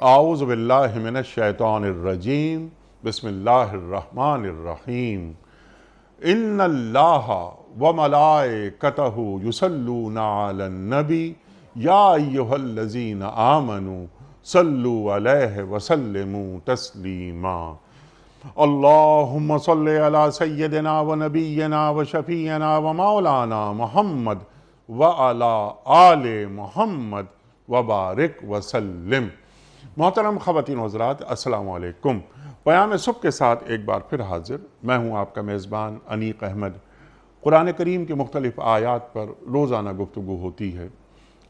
اعوذ باللہ من الشیطان الرجیم بسم اللہ الرحمن الرحیم ان اللہ وملائکتہ یصلون علی النبی یا ایہا الذین آمنوا صلوا علیہ وسلموا تسلیما اللہم صلی علی سیدنا و نبینا و شفیعنا و مولانا محمد وعلی آل محمد وبارک وسلم۔ محترم خواتین و حضرات، السلام علیکم۔ پیام صبح کے ساتھ ایک بار پھر حاضر میں ہوں آپ کا میزبان انیق احمد۔ قرآن کریم کے مختلف آیات پر روزانہ گفتگو ہوتی ہے۔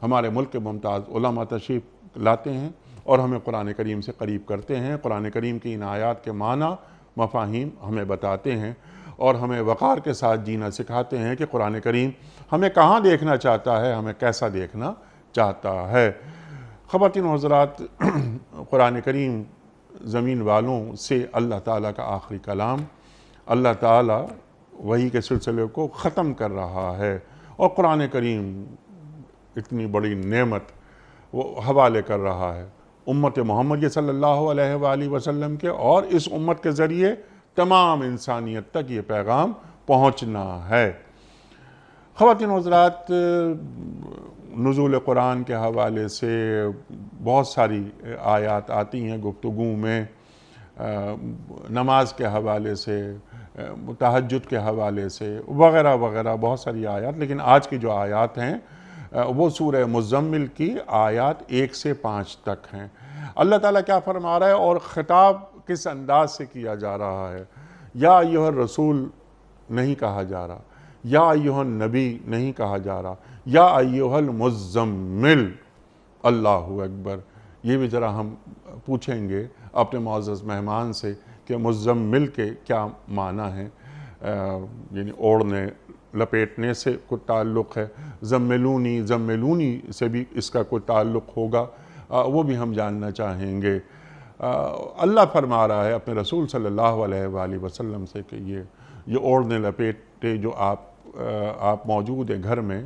ہمارے ملک کے ممتاز علماء تشریف لاتے ہیں اور ہمیں قرآن کریم سے قریب کرتے ہیں، قرآن کریم کی ان آیات کے معنی مفاہیم ہمیں بتاتے ہیں اور ہمیں وقار کے ساتھ جینا سکھاتے ہیں کہ قرآن کریم ہمیں کہاں دیکھنا چاہتا ہے، ہمیں کیسا دیکھنا چاہتا ہے۔ خواتین و حضرات، قرآن کریم زمین والوں سے اللہ تعالیٰ کا آخری کلام، اللہ تعالیٰ وحی کے سلسلے کو ختم کر رہا ہے اور قرآن کریم اتنی بڑی نعمت وہ حوالے کر رہا ہے امت محمد صلی اللہ علیہ وآلہ وسلم کے، اور اس امت کے ذریعے تمام انسانیت تک یہ پیغام پہنچنا ہے۔ خواتین و حضرات، نزول قرآن کے حوالے سے بہت ساری آیات آتی ہیں گفتگو میں، نماز کے حوالے سے، تہجد کے حوالے سے وغیرہ وغیرہ بہت ساری آیات، لیکن آج کی جو آیات ہیں وہ سورہ مزمل کی آیات 1 سے 5 تک ہیں۔ اللہ تعالیٰ کیا فرما رہا ہے اور خطاب کس انداز سے کیا جا رہا ہے؟ یا ایھا الرسول نہیں کہا جا رہا، یا ایھا النبی نہیں کہا جا رہا، یا ایھا المزمل۔ اللہ اکبر۔ یہ بھی ذرا ہم پوچھیں گے اپنے معزز مہمان سے کہ مزمل کے کیا معنی ہیں، یعنی اوڑھنے لپیٹنے سے کوئی تعلق ہے، زملونی زملونی سے بھی اس کا کوئی تعلق ہوگا، وہ بھی ہم جاننا چاہیں گے۔ اللہ فرما رہا ہے اپنے رسول صلی اللہ علیہ وآلہ وسلم سے کہ یہ اوڑھنے لپیٹے جو آپ موجود ہیں، گھر میں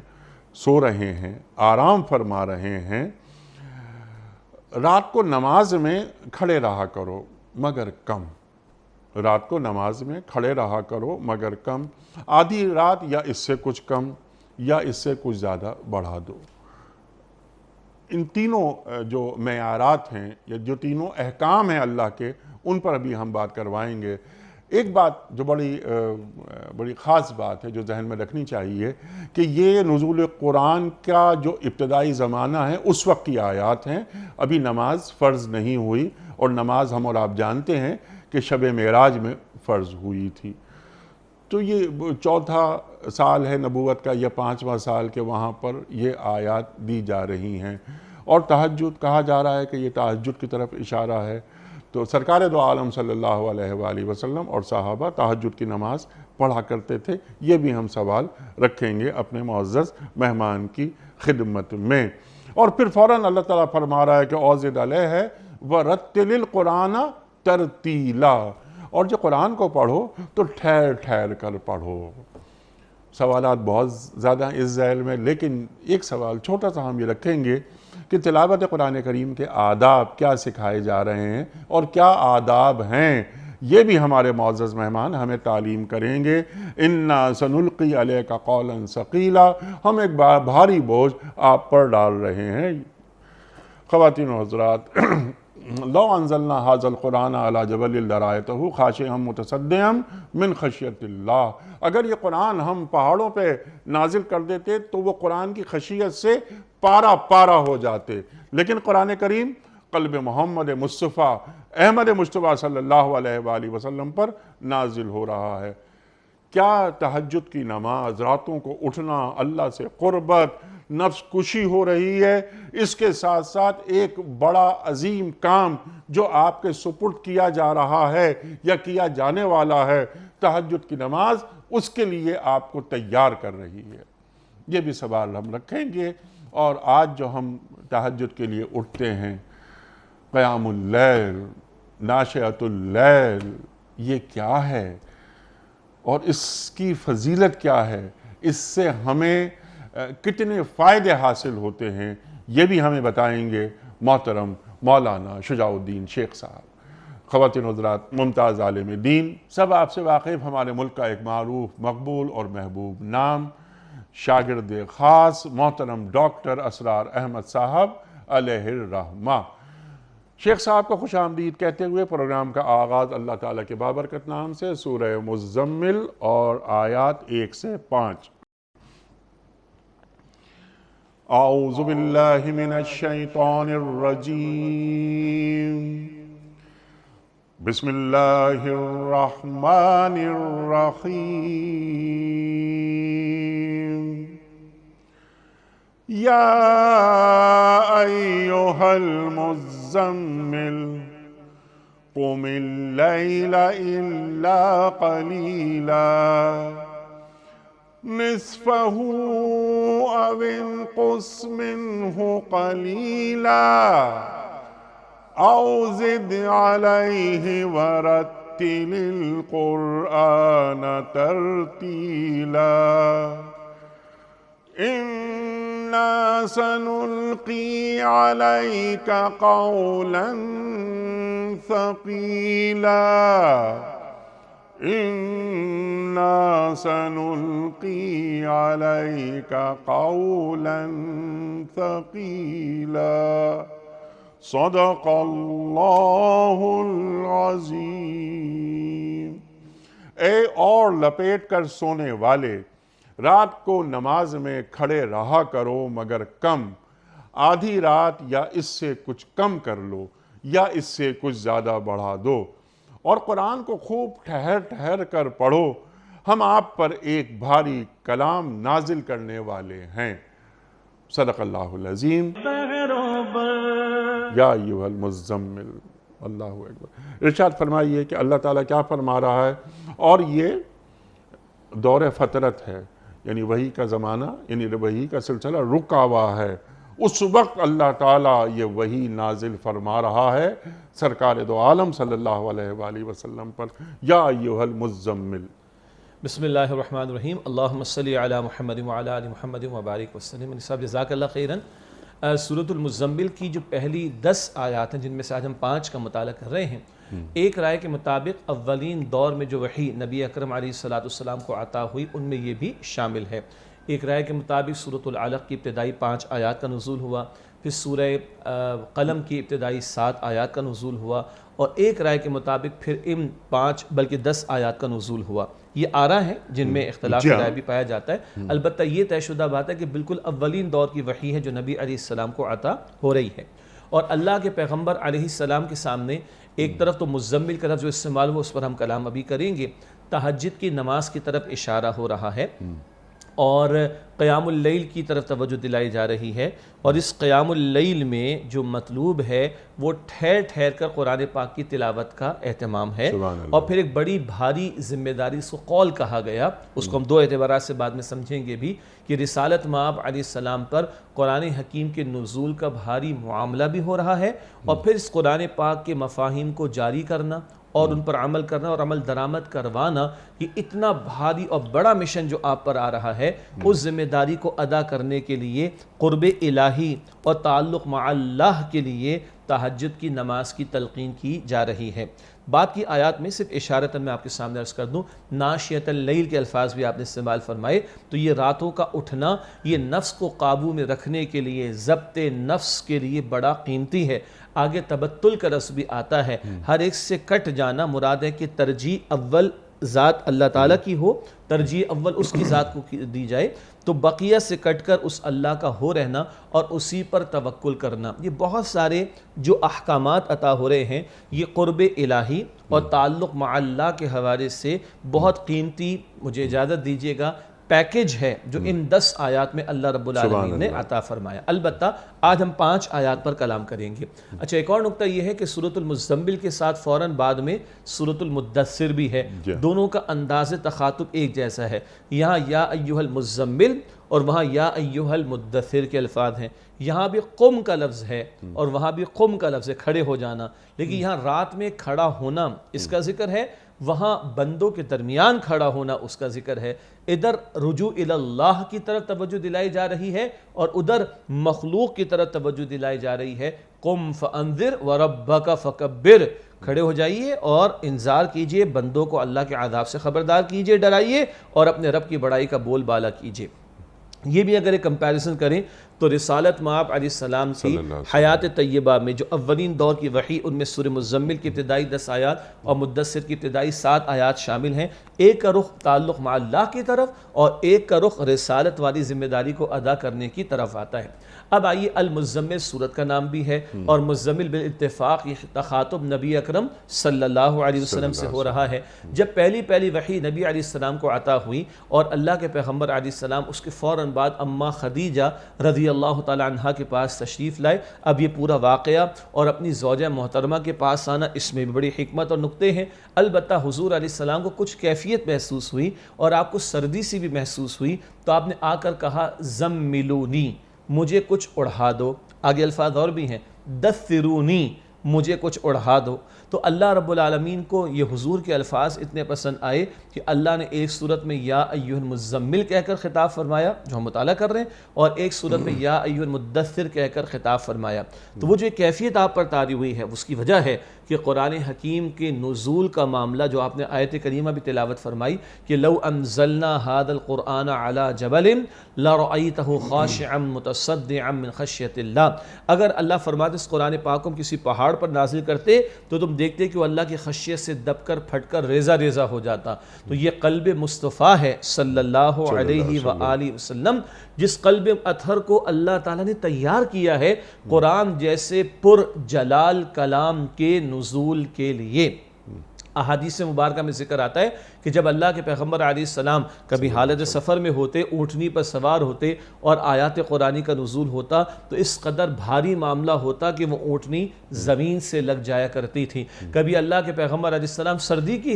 سو رہے ہیں، آرام فرما رہے ہیں، رات کو نماز میں کھڑے رہا کرو مگر کم، رات کو نماز میں کھڑے رہا کرو مگر کم، آدھی رات یا اس سے کچھ کم یا اس سے کچھ زیادہ بڑھا دو۔ ان تینوں جو معیارات ہیں یا جو تینوں احکام ہیں اللہ کے، ان پر ابھی ہم بات کروائیں گے۔ ایک بات جو بڑی خاص بات ہے جو ذہن میں رکھنی چاہیے کہ یہ نزول قرآن کا جو ابتدائی زمانہ ہے اس وقت کی آیات ہیں، ابھی نماز فرض نہیں ہوئی، اور نماز ہم اور آپ جانتے ہیں کہ شب معراج میں فرض ہوئی تھی۔ تو یہ 4تھا سال ہے نبوت کا یا 5واں سال کے، وہاں پر یہ آیات دی جا رہی ہیں، اور تہجد کہا جا رہا ہے کہ یہ تہجد کی طرف اشارہ ہے۔ تو سرکار دو عالم صلی اللہ علیہ وآلہ وسلم اور صحابہ تہجد کی نماز پڑھا کرتے تھے، یہ بھی ہم سوال رکھیں گے اپنے معزز مہمان کی خدمت میں۔ اور پھر فوراً اللہ تعالیٰ فرما رہا ہے کہ اوزد علیہ ورتل القرآن ترتیلا، اور جو قرآن کو پڑھو تو ٹھہر ٹھہر کر پڑھو۔ سوالات بہت زیادہ ہیں اس ذیل میں، لیکن ایک سوال چھوٹا سا ہم یہ رکھیں گے کہ تلاوت قرآن کریم کے آداب کیا سکھائے جا رہے ہیں اور کیا آداب ہیں، یہ بھی ہمارے معزز مہمان ہمیں تعلیم کریں گے۔ اِنَّا سَنُلْقِي عَلَيْكَ قَوْلًا ثَقِيلًا، ہم ایک بھاری بوجھ آپ پر ڈال رہے ہیں۔ خواتین و حضرات، لو انزلنا هذا القرآن على جبل لرأيته خاشعا متصدعا من خشیت اللہ، اگر یہ قرآن ہم پہاڑوں پہ نازل کر دیتے تو وہ قرآن کی خشیت سے پارا پارا ہو جاتے، لیکن قرآن کریم قلب محمد مصطفیٰ احمد مصطفیٰ صلی اللہ علیہ وآلہ وسلم پر نازل ہو رہا ہے۔ کیا تہجد کی نماز، راتوں کو اٹھنا، اللہ سے قربت، نفس کشی ہو رہی ہے، اس کے ساتھ ساتھ ایک بڑا عظیم کام جو آپ کے سپرد کیا جا رہا ہے یا کیا جانے والا ہے، تہجد کی نماز اس کے لیے آپ کو تیار کر رہی ہے۔ یہ بھی سوال ہم رکھیں گے۔ اور آج جو ہم تہجد کے لیے اٹھتے ہیں، قیام اللیل، ناشئۃ اللیل، یہ کیا ہے اور اس کی فضیلت کیا ہے، اس سے ہمیں کتنے فائدے حاصل ہوتے ہیں، یہ بھی ہمیں بتائیں گے محترم مولانا شجاع الدین شیخ صاحب، خواتین حضرات، ممتاز عالم دین، سب آپ سے واقف ہمارے ملک کا ایک معروف، مقبول اور محبوب نام، شاگرد خاص محترم ڈاکٹر اسرار احمد صاحب علیہ الرحمہ۔ شیخ صاحب کو خوش آمدید کہتے ہوئے پروگرام کا آغاز اللہ تعالیٰ کے بابرکت نام سے سورہ مزمل اور آیات 1 سے 5۔ اعوذ باللہ من الشیطان الرجیم، بسم اللہ الرحمن الرحیم۔ یا ایہا المزمل قم اللیل الا قلیلا نصفہ او انقص منہ قلیلا او زد علیہ ورتل القرآن ترتیلا اِنَّا سَنُلْقِي عَلَيْكَ قَوْلًا ثَقِيلًا اِنَّا سَنُلْقِي عَلَيْكَ قَوْلًا ثَقِيلًا صدق اللہ العظیم۔ اے اور لپیٹ کر سونے والے، رات کو نماز میں کھڑے رہا کرو مگر کم، آدھی رات یا اس سے کچھ کم کر لو یا اس سے کچھ زیادہ بڑھا دو، اور قرآن کو خوب ٹھہر ٹھہر کر پڑھو، ہم آپ پر ایک بھاری کلام نازل کرنے والے ہیں۔ صدق اللہ العظیم۔ یا ایھا المزمل، اللہ اکبر۔ ارشاد فرمائیے کہ اللہ تعالیٰ کیا فرما رہا ہے، اور یہ دور فترت ہے، یعنی وحی کا زمانہ، یعنی وحی کا سلسلہ رکا ہوا ہے، اس وقت اللہ تعالیٰ یہ وحی نازل فرما رہا ہے سرکار دو عالم صلی اللہ علیہ وآلہ وسلم پر۔ یا ایھا المزمل۔ بسم اللہ الرحمن الرحیم، اللہم صلی علی محمد وعلی آل محمد وبارک وسلم۔ صاحب جزاک اللہ خیراً۔ سورۃ المزمل کی جو پہلی 10 آیات ہیں، جن میں سے آج ہم 5 کا مطالعہ کر رہے ہیں، ایک رائے کے مطابق اولین دور میں جو وحی نبی اکرم علیہ السلام کو عطا ہوئی ان میں یہ بھی شامل ہے۔ ایک رائے کے مطابق سورۃ العلق کی ابتدائی 5 آیات کا نزول ہوا، پھر سورہ قلم کی ابتدائی 7 آیات کا نزول ہوا، اور ایک رائے کے مطابق پھر ان 5 بلکہ 10 آیات کا نزول ہوا۔ یہ آراء ہیں جن میں اختلاف رائے بھی پایا جاتا ہے، البتہ یہ طے شدہ بات ہے کہ بالکل اولین دور کی وحی ہے جو نبی علیہ السلام کو عطا ہو رہی ہے۔ اور اللہ کے پیغمبر علیہ السلام کے سامنے ایک طرف تو مزمل کا لفظ جو استعمال ہوا اس پر ہم کلام ابھی کریں گے، تہجد کی نماز کی طرف اشارہ ہو رہا ہے، اور قیام اللیل کی طرف توجہ دلائی جا رہی ہے، اور اس قیام اللیل میں جو مطلوب ہے وہ ٹھہر ٹھہر کر قرآن پاک کی تلاوت کا اہتمام ہے، اور پھر ایک بڑی بھاری ذمہ داری اس کو قول کہا گیا۔ اس کو ہم 2 اعتبارات سے بعد میں سمجھیں گے بھی، کہ رسالت مآب علیہ السلام پر قرآن حکیم کے نزول کا بھاری معاملہ بھی ہو رہا ہے، اور پھر اس قرآن پاک کے مفاہیم کو جاری کرنا اور ان پر عمل کرنا اور عمل درآمد کروانا، یہ اتنا بھاری اور بڑا مشن جو آپ پر آ رہا ہے، اس ذمہ داری کو ادا کرنے کے لیے قرب الہی اور تعلق مع اللہ کے لیے تہجد کی نماز کی تلقین کی جا رہی ہے۔ بعد کی آیات میں صرف اشارتاً میں آپ کے سامنے عرض کر دوں، ناشیۃ اللیل کے الفاظ بھی آپ نے استعمال فرمائے، تو یہ راتوں کا اٹھنا یہ نفس کو قابو میں رکھنے کے لیے، ضبط نفس کے لیے بڑا قیمتی ہے۔ آگے تبتل کا لفظ بھی آتا ہے، ہر ایک سے کٹ جانا، مراد ہے کہ ترجیح اول ذات اللہ تعالیٰ کی ہو، ترجیح اول اس کی ذات کو دی جائے، تو بقیہ سے کٹ کر اس اللہ کا ہو رہنا اور اسی پر توکل کرنا۔ یہ بہت سارے جو احکامات عطا ہو رہے ہیں، یہ قرب الہی اور تعلق مع اللہ کے حوالے سے بہت قیمتی، مجھے اجازت دیجیے گا، پیکج ہے جو ان 10 آیات میں اللہ رب العالمین نے عطا فرمایا۔ البتہ آج ہم 5 آیات پر کلام کریں گے۔ اچھا، ایک اور نقطہ یہ ہے کہ سورۃ المزمل کے ساتھ فوراً بعد میں سورۃ المدثر بھی ہے، دونوں کا انداز تخاطب ایک جیسا ہے۔ یہاں یا ایھا المزمل اور وہاں یا ایھا المدثر کے الفاظ ہیں، یہاں بھی قم کا لفظ ہے اور وہاں بھی قم کا لفظ ہے، کھڑے ہو جانا، لیکن یہاں رات میں کھڑا ہونا اس کا ذکر ہے، وہاں بندوں کے درمیان کھڑا ہونا اس کا ذکر ہے۔ ادھر رجوع اللہ کی طرف توجہ دلائی جا رہی ہے اور ادھر مخلوق کی طرف توجہ دلائی جا رہی ہے۔ قم فانذر وربک فکبر، کھڑے ہو جائیے اور انذار کیجئے، بندوں کو اللہ کے عذاب سے خبردار کیجئے، ڈرائیے، اور اپنے رب کی بڑائی کا بول بالا کیجئے۔ یہ بھی اگر ایک کمپیریزن کریں تو رسالت مآب علیہ السلام کی حیات طیبہ میں جو اولین دور کی وحی، ان میں سورہ مزمل کی ابتدائی 10 آیات اور مدثر کی ابتدائی 7 آیات شامل ہیں۔ ایک کا رخ تعلق مع اللہ کی طرف اور ایک کا رخ رسالت والی ذمہ داری کو ادا کرنے کی طرف آتا ہے۔ اب آئیے، المزمل سورت کا نام بھی ہے، اور مزمل بالاتفاق یہ تخاطب نبی اکرم صلی اللہ علیہ وسلم سے ہو رہا ہے۔ جب پہلی وحی نبی علیہ السلام کو عطا ہوئی اور اللہ کے پیغمبر علیہ السلام اس کے فوراً بعد اماں خدیجہ رضی اللہ تعالی عنہ کے پاس تشریف لائے، اب یہ پورا واقعہ اور اپنی زوجہ محترمہ کے پاس آنا، اس میں بھی بڑی حکمت اور نکتے ہیں۔ البتہ حضور علیہ السلام کو کچھ کیفیت محسوس ہوئی اور آپ کو سردی سی بھی محسوس ہوئی، تو آپ نے آ کر کہا زملونی، مجھے کچھ اڑھا دو۔ آگے الفاظ اور بھی ہیں، دثرونی، مجھے کچھ اڑھا دو۔ تو اللہ رب العالمین کو یہ حضور کے الفاظ اتنے پسند آئے کہ اللہ نے ایک صورت میں یا ایھا المزمل کہہ کر خطاب فرمایا جو ہم مطالعہ کر رہے ہیں، اور ایک صورت میں یا ایھا المدثر کہہ کر خطاب فرمایا۔ تو وہ جو کیفیت آپ پر طاری ہوئی ہے اس کی وجہ ہے کہ قرآن حکیم کے نزول کا معاملہ جو آپ نے آیت کریمہ بھی تلاوت فرمائی کہ لو انزلنا ھذا القرآن علی جبل لرأیتہ خاشعا متصدعا من خشیۃ اللہ، اگر اللہ فرماتے اس قرآن پاک کو کسی پہاڑ پر نازل کرتے تو تم دیکھتے کہ وہ اللہ کی خشیت سے دب کر پھٹ کر ریزہ ریزہ ہو جاتا۔ تو یہ قلب مصطفیٰ ہے صلی اللہ علیہ وآلہ وسلم، جس قلب اطہر کو اللہ تعالیٰ نے تیار کیا ہے قرآن جیسے پر جلال کلام کے نزول کے لیے۔ احادیث مبارکہ میں ذکر آتا ہے کہ جب اللہ کے پیغمبر علیہ السلام کبھی حالت سفر میں ہوتے، اونٹنی پر سوار ہوتے اور آیات قرآنی کا نزول ہوتا تو اس قدر بھاری معاملہ ہوتا کہ وہ اونٹنی زمین سے لگ جایا کرتی تھی۔ کبھی اللہ کے پیغمبر علیہ السلام سردی کی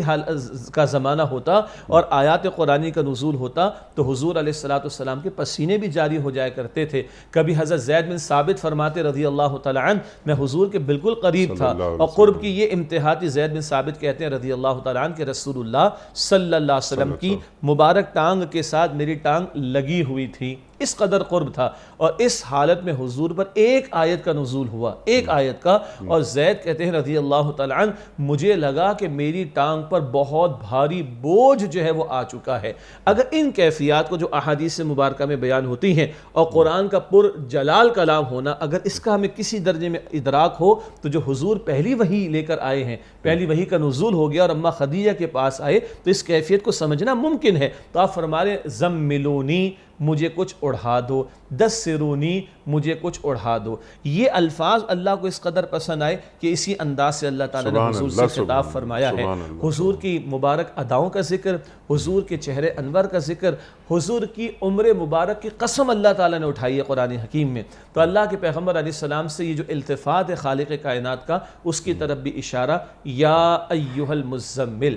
کا زمانہ ہوتا اور آیات قرآنی کا نزول ہوتا تو حضور علیہ السلام کے پسینے بھی جاری ہو جایا کرتے تھے۔ کبھی حضرت زید بن ثابت فرماتے رضی اللہ تعالیٰ عنہ، میں حضور کے بالکل قریب تھا، اور قرب کی یہ امتحا تھی، زید بن ثابت کہتے ہیں رضی اللہ تعالیٰ عنہ کہ رسول اللہ صلی اللہ علیہ وسلم کی مبارک ٹانگ کے ساتھ میری ٹانگ لگی ہوئی تھی، اس قدر قرب تھا۔ اور اس حالت میں حضور پر ایک آیت کا نزول ہوا، ایک آیت کا، اور زید کہتے ہیں رضی اللہ تعالیٰ عنہ مجھے لگا کہ میری ٹانگ پر بہت بھاری بوجھ جو ہے وہ آ چکا ہے۔ اگر ان کیفیات کو جو احادیث مبارکہ میں بیان ہوتی ہیں اور قرآن کا پر جلال کلام ہونا، اگر اس کا ہمیں کسی درجے میں ادراک ہو تو جو حضور پہلی وحی لے کر آئے ہیں، پہلی وحی کا نزول ہو گیا اور اماں خدیجہ کے پاس آئے تو اس کیفیت کو سمجھنا ممکن ہے۔ تو آپ فرما رہے ہیں زملونی، مجھے کچھ اڑھا دو، دثرونی، مجھے کچھ اڑھا دو۔ یہ الفاظ اللہ کو اس قدر پسند آئے کہ اسی انداز سے اللہ تعالیٰ نے حضور سے خطاب فرمایا ہے۔ حضور کی مبارک اداؤں کا ذکر، حضور کے چہرے انور کا ذکر، حضور کی عمر مبارک کی قسم اللہ تعالیٰ نے اٹھائی ہے قرآن حکیم میں۔ تو اللہ کے پیغمبر علیہ السلام سے یہ جو التفات ہے خالق کائنات کا، اس کی طرف بھی اشارہ، یا ایھا المزمل۔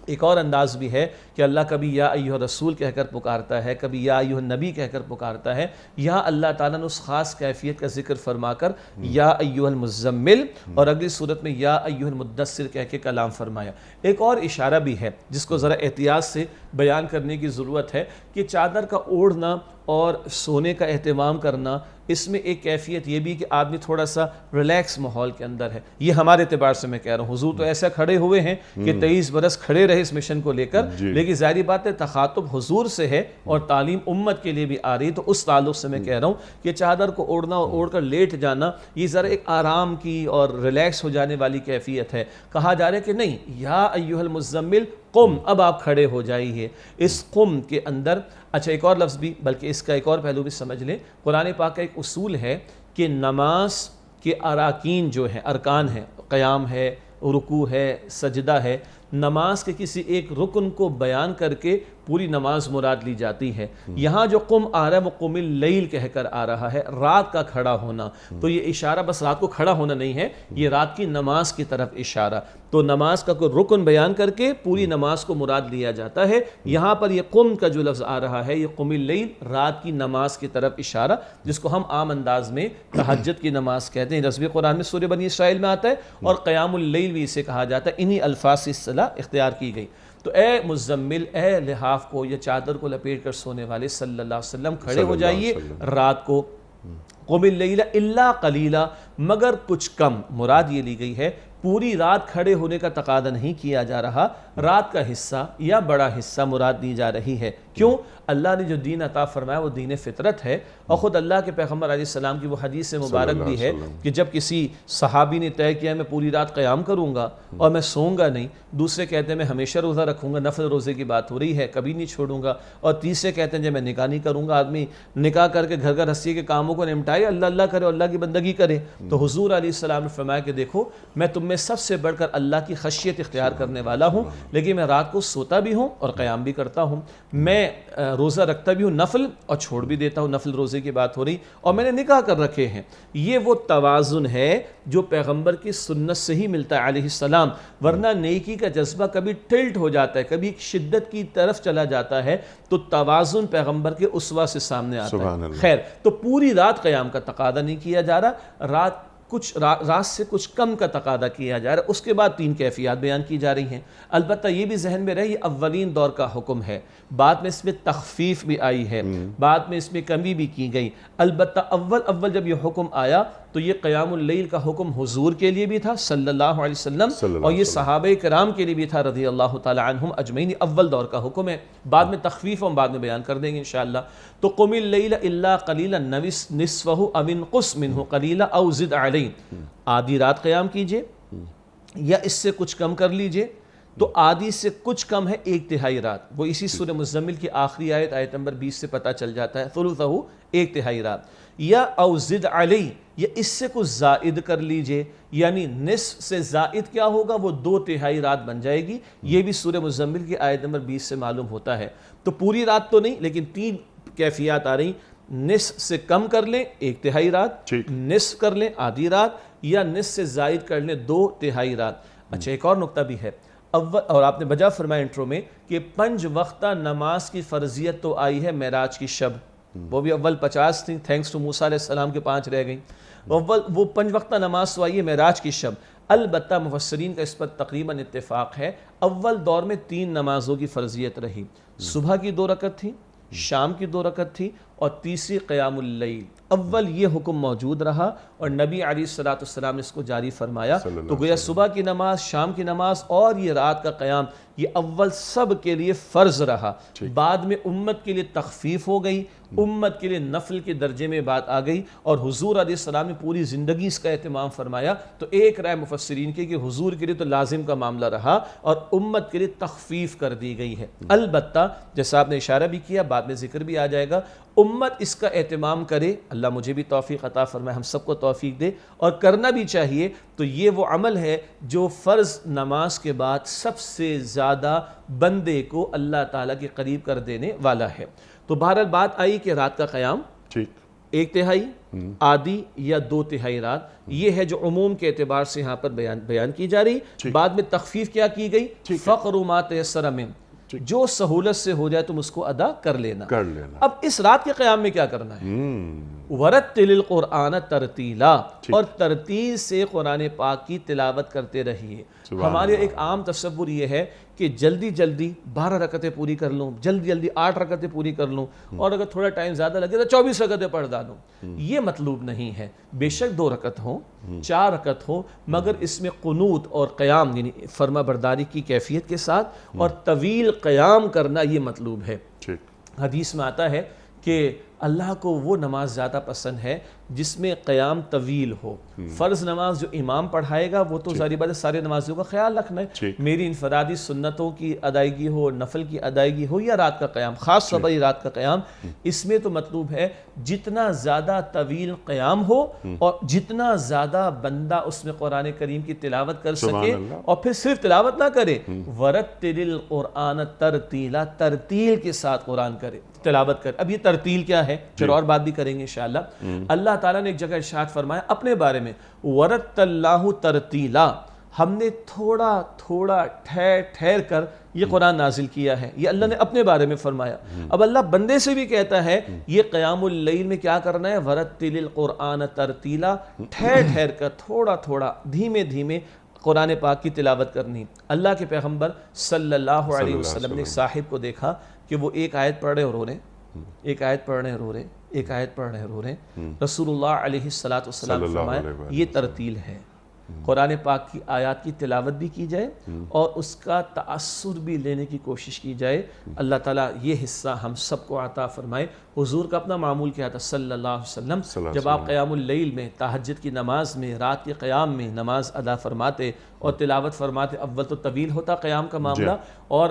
ایک اور انداز بھی ہے کہ اللہ کبھی یا ایھا رسول کہہ کر پکارتا ہے، کبھی یا ایھا النبی کہہ کر پکارتا ہے۔ یہاں اللہ تعالیٰ نے اس خاص کیفیت کا ذکر فرما کر یا ایھا المزمل، اور اگلی صورت میں یا ایھا المدثر کہہ کے کلام فرمایا۔ ایک اور اشارہ بھی ہے جس کو ذرا احتیاط سے بیان کرنے کی ضرورت ہے کہ چادر کا اوڑھنا اور سونے کا اہتمام کرنا، اس میں ایک کیفیت یہ بھی کہ آدمی تھوڑا سا ریلیکس ماحول کے اندر ہے۔ یہ ہمارے اعتبار سے میں کہہ رہا ہوں، حضور تو ایسا کھڑے ہوئے ہیں کہ 23 برس کھڑے رہے اس مشن کو لے کر، لیکن ظاہری بات ہے تخاطب حضور سے ہے اور تعلیم امت کے لیے بھی آ رہی، تو اس تعلق سے میں کہہ رہا ہوں کہ چادر کو اوڑھنا اور اوڑھ کر لیٹ جانا یہ ذرا ایک آرام کی اور ریلیکس ہو جانے والی کیفیت ہے۔ کہا جا رہا ہے کہ نہیں، یا ایھا المزمل قم، اب آپ کھڑے ہو جائیے۔ اس قم کے اندر اچھا ایک اور لفظ بھی، بلکہ اس کا ایک اور پہلو بھی سمجھ لیں۔ قرآن پاک کا ایک اصول ہے کہ نماز کے اراکین جو ہیں، ارکان ہیں، قیام ہے، رکوع ہے، سجدہ ہے، نماز کے کسی ایک رکن کو بیان کر کے پوری نماز مراد لی جاتی ہے۔ یہاں جو قم آ رہا ہے وہ قم اللیل کہہ کر آ رہا ہے، رات کا کھڑا ہونا۔ تو یہ اشارہ بس رات کو کھڑا ہونا نہیں ہے، یہ رات کی نماز کی طرف اشارہ۔ تو نماز کا کوئی رکن بیان کر کے پوری نماز کو مراد لیا جاتا ہے۔ یہاں پر یہ قم کا جو لفظ آ رہا ہے، یہ قم اللیل، رات کی نماز کی طرف اشارہ، جس کو ہم عام انداز میں تہجد کی نماز کہتے ہیں۔ رسول قرآن میں سورہ بنی اسرائیل میں آتا ہے، اور قیام اللیل بھی اسے کہا جاتا ہے۔ انہی الفاظ سے اصطلاح اختیار کی گئی۔ تو اے مزمل، اے لحاف کو یا چادر کو لپیٹ کر سونے والے صلی اللہ علیہ وسلم، کھڑے ہو جائیے، رات کو قم اللیل الا قلیلا، مگر کچھ کم، مراد یہ لی گئی ہے پوری رات کھڑے ہونے کا تقاضا نہیں کیا جا رہا، رات کا حصہ یا بڑا حصہ مراد دی جا رہی ہے۔ کیوں؟ اللہ نے جو دین عطا فرمایا وہ دین فطرت ہے، اور خود اللہ کے پیغمبر علیہ السلام کی وہ حدیث مبارک بھی ہے کہ جب کسی صحابی نے طے کیا میں پوری رات قیام کروں گا اور میں سوؤں گا نہیں، دوسرے کہتے ہیں میں ہمیشہ روزہ رکھوں گا، نفل روزے کی بات ہو رہی ہے، کبھی نہیں چھوڑوں گا، اور تیسرے کہتے ہیں جب میں نکاح نہیں کروں گا، آدمی نکاح کر کے گھر گھرستی کے کاموں کو نمٹائے، اللہ اللہ کرے، اللہ کی بندگی کرے۔ تو حضور علیہ السلام نے فرمایا کہ دیکھو میں تم میں سب سے بڑھ کر اللہ کی خشیت اختیار کرنے والا ہوں، لیکن میں رات کو سوتا بھی ہوں اور قیام بھی کرتا ہوں، میں روزہ رکھتا بھی ہوں نفل اور چھوڑ بھی دیتا ہوں، نفل روزے کی بات ہو رہی، اور میں نے نکاح کر رکھے ہیں۔ یہ وہ توازن ہے جو پیغمبر کی سنت سے ہی ملتا ہے علیہ السلام، ورنہ نیکی کا جذبہ کبھی ٹلٹ ہو جاتا ہے، کبھی شدت کی طرف چلا جاتا ہے، تو توازن پیغمبر کے اسوہ سے سامنے آتا ہے۔ خیر، تو پوری رات قیام کا تقاضا نہیں کیا جا رہا، رات سے کچھ کم کا تقاضا کیا جا رہا ہے۔ اس کے بعد 3 کیفیات بیان کی جا رہی ہیں۔ البتہ یہ بھی ذہن میں رہے یہ اولین دور کا حکم ہے، بعد میں اس میں تخفیف بھی آئی ہے، بعد میں اس میں کمی بھی کی گئی۔ البتہ اول جب یہ حکم آیا تو یہ قیام اللیل کا حکم حضور کے لیے بھی تھا صلی اللہ علیہ وسلم، اور یہ صحابہ کرام کے لیے بھی تھا رضی اللہ تعالی عنہم اجمعین۔ اول دور کا حکم ہے، بعد میں تخفیف ہم بعد میں بیان کر دیں گے انشاءاللہ۔ تو قم اللیل الا قلیلا نصفہ او انقص منہ قلیلا او زد علیہ، آدھی رات قیام کیجئے یا اس سے کچھ کم کر لیجئے۔ تو آدھی سے کچھ کم ہے 1/3 رات، وہ اسی سورہ مزمل کی آخری آیت نمبر 20 سے پتہ چل جاتا ہے، ثلثہ 1/3 رات، یا او زد علیہ، یا اس سے کچھ زائد کر لیجئے، یعنی نصف سے زائد کیا ہوگا، وہ 2/3 رات بن جائے گی۔ یہ بھی سورہ مزمل کی آیت نمبر 20 سے معلوم ہوتا ہے۔ تو پوری رات تو نہیں، لیکن 3 کیفیات آ رہی، نصف سے کم کر لیں 1/3 رات، نصف کر لیں آدھی رات، یا نصف سے زائد کر لیں 2/3 رات۔ اچھا، ایک اور نقطہ بھی ہے، اور آپ نے بجا فرمایا انٹرو میں کہ 5 وقتہ نماز کی فرضیت تو آئی ہے معراج کی شب، وہ بھی اول 50 تھیں، تھینکس ٹو موسیٰ علیہ السلام کے 5 رہ گئیں، وہ 5 وقتہ نماز تو آئی ہے معراج کی شب۔ البتہ مفسرین کا اس پر تقریباً اتفاق ہے، اول دور میں 3 نمازوں کی فرضیت رہی، صبح کی 2 رکعت تھی، شام کی 2 رکعت تھی، اور تیسری قیام اللیل۔ اول یہ حکم موجود رہا اور نبی علیہ السلام نے اس کو جاری فرمایا، تو گویا صبح کی نماز، شام کی نماز اور یہ رات کا قیام یہ اول سب کے لیے فرض رہا، بعد میں امت کے لیے تخفیف ہو گئی، امت کے لیے نفل کے درجے میں بات آ گئی، اور حضور علیہ السلام نے پوری زندگی اس کا اہتمام فرمایا۔ تو ایک رائے مفسرین کی کہ حضور کے لیے تو لازم کا معاملہ رہا اور امت کے لیے تخفیف کر دی گئی ہے۔ البتہ جیسا آپ نے اشارہ بھی کیا، بعد میں ذکر بھی آ جائے گا، امت اس کا اہتمام کرے، اللہ مجھے بھی توفیق عطا فرمائے، ہم سب کو توفیق دے، اور کرنا بھی چاہیے۔ تو یہ وہ عمل ہے جو فرض نماز کے بعد سب سے زیادہ بندے کو اللہ تعالیٰ کے قریب کر دینے والا ہے۔ تو بہرحال بات آئی کہ رات کا قیام 1/3 آدھی یا 2/3 رات، یہ ہے جو عموم کے اعتبار سے یہاں پر بیان کی جا رہی۔ بعد میں تخفیف کیا کی گئی، فقروا ما تیسر منہ، جو سہولت سے ہو جائے تم اس کو ادا کر لینا۔ اب اس رات کے قیام میں کیا کرنا ہے، وَرَتِّلِ الْقُرْآنَ تَرْتِيلًا، اور ترتیل سے قرآن پاک کی تلاوت کرتے رہیے۔ ہمارے ایک عام تصور یہ ہے کہ جلدی 12 رکعتیں پوری کر لوں، جلدی 8 رکعتیں پوری کر لوں، اور اگر تھوڑا ٹائم زیادہ لگے تو 24 رکعتیں پڑھ ڈالوں۔ یہ مطلوب نہیں ہے، بے شک 2 رکعت ہوں، 4 رکعت ہوں، مگر اس میں قنوت اور قیام یعنی فرما برداری کی کیفیت کے ساتھ اور طویل قیام کرنا یہ مطلوب ہے۔ حدیث میں آتا ہے کہ اللہ کو وہ نماز زیادہ پسند ہے جس میں قیام طویل ہو۔ فرض نماز جو امام پڑھائے گا وہ تو ظاہر بات ہے سارے نمازیوں کا خیال رکھنا ہے، میری انفرادی سنتوں کی ادائیگی ہو، نفل کی ادائیگی ہو، یا رات کا قیام، خاص طور پر یہ رات کا قیام، اس میں تو مطلوب ہے جتنا زیادہ طویل قیام ہو اور جتنا زیادہ بندہ اس میں قرآن کریم کی تلاوت کر سکے، اور پھر صرف تلاوت نہ کرے، وَرَتِّلِ الْقُرْآنَ تَرْتِيلًا، ترتیل کے ساتھ قرآن کرے، تلاوت کرے۔ اب یہ ترتیل کیا ہے پھر اور بات بھی کریں گے انشاءاللہ۔ اللہ تعالیٰ نے ایک جگہ ارشاد فرمایا اپنے بارے میں، وَرَتَّلْنَاهُ تَرْتِيلًا، ہم نے تھوڑا ٹھہر کر یہ قرآن نازل کیا ہے، یہ اللہ نے اپنے بارے میں فرمایا۔ اب اللہ بندے سے بھی کہتا ہے یہ قیام اللیل میں کیا کرنا ہے، وَرَتِّلِ الْقُرْآنَ تَرْتِيلًا، ٹھہر کر تھوڑا دھیمے قرآن پاک کی تلاوت کرنی۔ اللہ کے پیغمبر صلی اللہ علیہ وسلم نے صاحب کو دیکھا کہ وہ ایک آیت پڑھ رہے اور رو رہے، ایک آیت پڑھ رہے اور رو رہے، ایک آیت پڑھ رہے رو رہے ہیں، رسول اللہ علیہ السلام نے فرمایا یہ ترتیل ہے، قرآن پاک کی آیات کی تلاوت بھی کی جائے اور اس کا تأثر بھی لینے کی کوشش کی جائے۔ اللہ تعالیٰ یہ حصہ ہم سب کو عطا فرمائے۔ حضور کا اپنا معمول کیا تھا صلی اللہ علیہ وسلم، جب آپ قیام اللیل میں، تہجد کی نماز میں، رات کے قیام میں نماز ادا فرماتے اور تلاوت فرماتے، اول تو طویل ہوتا قیام کا معاملہ، اور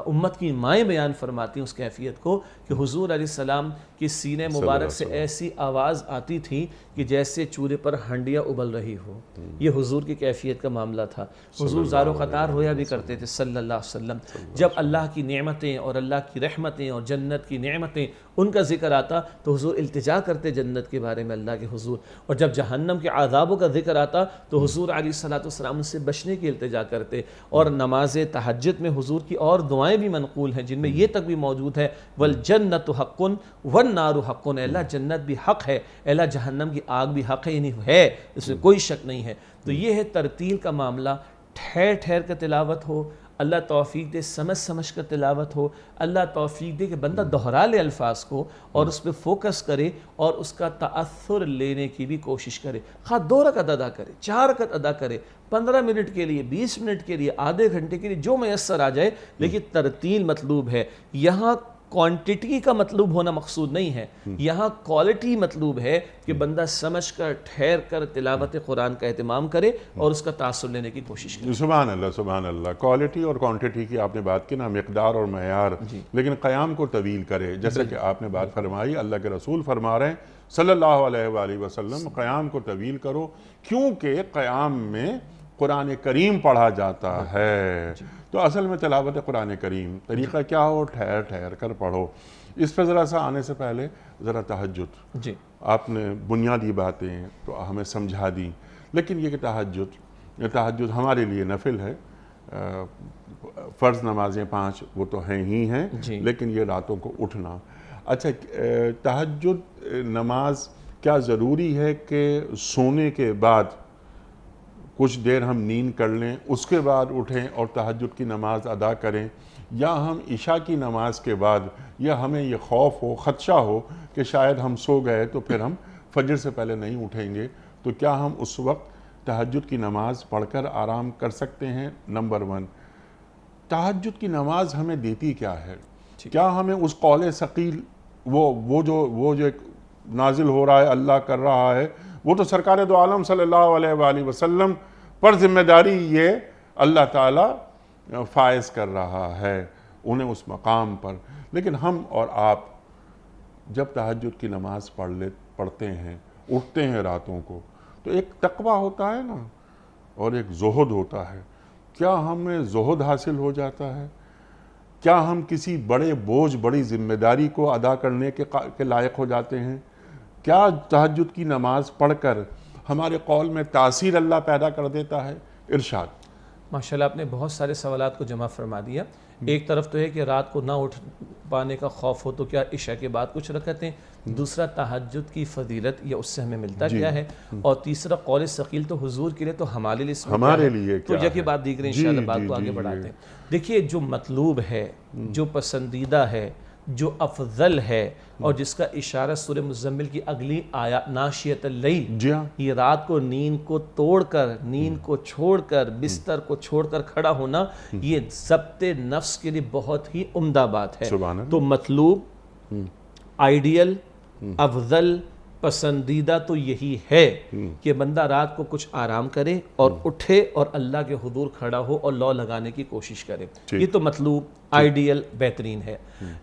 امت کی مائیں بیان فرماتی ہیں اس کیفیت کو کہ حضور علیہ السلام کی سینے مبارک سے ایسی آواز آتی تھی کہ جیسے چولہے پر ہنڈیاں ابل رہی ہو۔ یہ حضور کی کیفیت کا معاملہ تھا۔ حضور زار و قطار ہویا بھی کرتے تھے صلی اللہ علیہ وسلم۔ جب اللہ کی نعمتیں اور اللہ کی رحمتیں اور جنت کی نعمتیں ان کا ذکر آتا تو حضور التجا کرتے جنت کے بارے میں اللہ کے حضور، اور جب جہنم کے عذابوں کا ذکر آتا تو حضور علیہ السلام ان سے بچنے کی التجا کرتے۔ اور نماز تہجد میں حضور کی اور دعائیں بھی منقول ہیں جن میں یہ تک بھی موجود ہے والجنت حق والنار حق، اے اللہ جنت بھی حق ہے، اے اللہ جہنم کی آگ بھی حق ہے، یعنی ہے، اس میں کوئی شک نہیں ہے۔ تو یہ ہے ترتیل کا معاملہ، ٹھہر ٹھہر کر تلاوت ہو، اللہ توفیق دے سمجھ سمجھ کر تلاوت ہو، اللہ توفیق دے کہ بندہ دہرا لے الفاظ کو اور اس پہ فوکس کرے اور اس کا تأثر لینے کی بھی کوشش کرے۔ خواہ 2 رکعت ادا کرے، 4 رکعت ادا کرے، 15 منٹ کے لیے، 20 منٹ کے لیے، آدھے گھنٹے کے لیے، جو میسر آ جائے، لیکن ترتیل مطلوب ہے۔ یہاں کوانٹٹی کا مطلوب ہونا مقصود نہیں ہے، یہاں کوالٹی مطلوب ہے کہ بندہ سمجھ کر ٹھہر کر تلاوت قرآن کا اہتمام کرے اور اس کا تاثر لینے کی کوشش کرے۔ سبحان اللہ سبحان اللہ۔ کوالٹی اور کوانٹٹی کی آپ نے بات کی نا، مقدار اور معیار، لیکن قیام کو طویل کرے، جیسے کہ آپ نے بات فرمائی، اللہ کے رسول فرما رہے ہیں صلی اللہ علیہ وآلہ وسلم، قیام کو طویل کرو کیونکہ قیام میں قرآن کریم پڑھا جاتا ہے۔ تو اصل میں تلاوت قرآن کریم طریقہ کیا ہو؟ ٹھہر ٹھہر کر پڑھو۔ اس پہ ذرا سا آنے سے پہلے ذرا تہجد، آپ نے بنیادی باتیں تو ہمیں سمجھا دی، لیکن یہ کہ تہجد ہمارے لیے نفل ہے، فرض نمازیں 5 وہ تو ہیں ہی ہیں، لیکن یہ راتوں کو اٹھنا۔ اچھا، تہجد نماز کیا ضروری ہے کہ سونے کے بعد کچھ دیر ہم نیند کر لیں، اس کے بعد اٹھیں اور تہجد کی نماز ادا کریں، یا ہم عشاء کی نماز کے بعد، یا ہمیں یہ خوف ہو، خدشہ ہو کہ شاید ہم سو گئے تو پھر ہم فجر سے پہلے نہیں اٹھیں گے، تو کیا ہم اس وقت تہجد کی نماز پڑھ کر آرام کر سکتے ہیں؟ نمبر 1، تہجد کی نماز ہمیں دیتی کیا ہے؟ کیا ہمیں اس قول ثقیل، وہ جو ایک نازل ہو رہا ہے، اللہ کر رہا ہے، وہ تو سرکار دو عالم صلی اللہ علیہ وآلہ وسلم پر ذمہ داری یہ اللہ تعالیٰ فائز کر رہا ہے انہیں اس مقام پر، لیکن ہم اور آپ جب تہجد کی نماز پڑھتے ہیں، اٹھتے ہیں راتوں کو، تو ایک تقویٰ ہوتا ہے نا، اور ایک زہد ہوتا ہے۔ کیا ہمیں زہد حاصل ہو جاتا ہے؟ کیا ہم کسی بڑے بوجھ، بڑی ذمہ داری کو ادا کرنے کے لائق ہو جاتے ہیں؟ کیا تہجد کی نماز پڑھ کر ہمارے قول میں تاثیر اللہ پیدا کر دیتا ہے؟ ارشاد۔ ماشاءاللہ آپ نے بہت سارے سوالات کو جمع فرما دیا۔ ایک طرف تو ہے کہ رات کو نہ اٹھ پانے کا خوف ہو تو کیا عشاء کے بعد کچھ رکعتیں، دوسرا تہجد کی فضیلت یا اس سے ہمیں ملتا کیا ہے، اور تیسرا قول ثقیل تو حضور کے لیے تو ہمارے لیے تو یکی بات دیگر انشاءاللہ بات کو آگے بڑھاتے ہیں۔ دیکھیے جو مطلوب ہے، جو پسندیدہ ہے، جو افضل ہے، اور جس کا اشارہ سورہ مزمل کی اگلی آیات ناشیۃ اللیل، یہ رات کو نیند کو توڑ کر، نیند کو چھوڑ کر، بستر کو چھوڑ کر کھڑا ہونا، یہ ضبط نفس کے لیے بہت ہی عمدہ بات ہے۔ تو مطلوب، آئیڈیل، افضل، پسندیدہ تو یہی ہے کہ بندہ رات کو کچھ آرام کرے اور اٹھے اور اللہ کے حضور کھڑا ہو اور لو لگانے کی کوشش کرے۔ یہ تو مطلوب آئیڈیل بہترین ہے،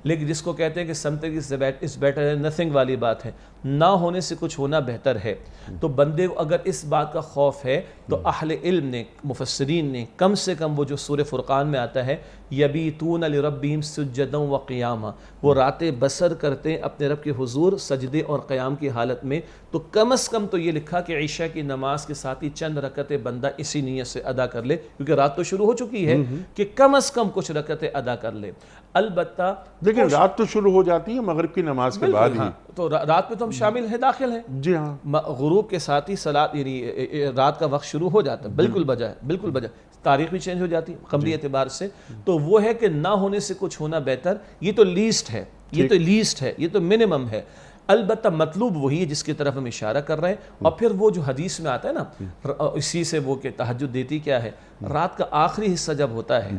لیکن جس کو کہتے ہیں کہ something is better than nothing والی بات ہے، نہ ہونے سے کچھ ہونا بہتر ہے۔ تو بندے کو اگر اس بات کا خوف ہے تو اہل علم نے، مفسرین نے کم سے کم وہ جو سورہ فرقان میں آتا ہے یبیتون لربہم سجدا وقیاما، وہ راتیں بسر کرتے ہیں اپنے رب کے حضور سجدے اور قیام کی حالت میں، تو کم از کم تو یہ لکھا کہ عشاء کی نماز کے ساتھ ہی چند رکعتیں بندہ اسی نیت سے ادا کر لے، کیونکہ رات تو شروع ہو چکی ہے، کہ کم از کم کچھ رکعتیں ادا کر لے۔ البتہ لیکن رات تو شروع ہو جاتی ہے مغرب کی نماز کے بعد ہی، تو رات میں تو ہم شامل ہیں، داخل ہیں، جی ہاں، غروب کے ساتھ ہی صلاۃ، یعنی رات کا وقت شروع ہو جاتا ہے، بالکل بجا ہے، بالکل بجا، تاریخ بھی چینج ہو جاتی ہے قمری اعتبار سے۔ تو وہ ہے کہ نہ ہونے سے کچھ ہونا بہتر، یہ تو لیسٹ ہے، یہ تو لیسٹ ہے، یہ تو منیمم ہے۔ البتہ مطلوب وہی ہے جس کی طرف ہم اشارہ کر رہے ہیں. اور پھر وہ جو حدیث میں آتا ہے نا اسی سے وہ کہ تہجد دیتی کیا ہے, رات کا آخری حصہ جب ہوتا ہے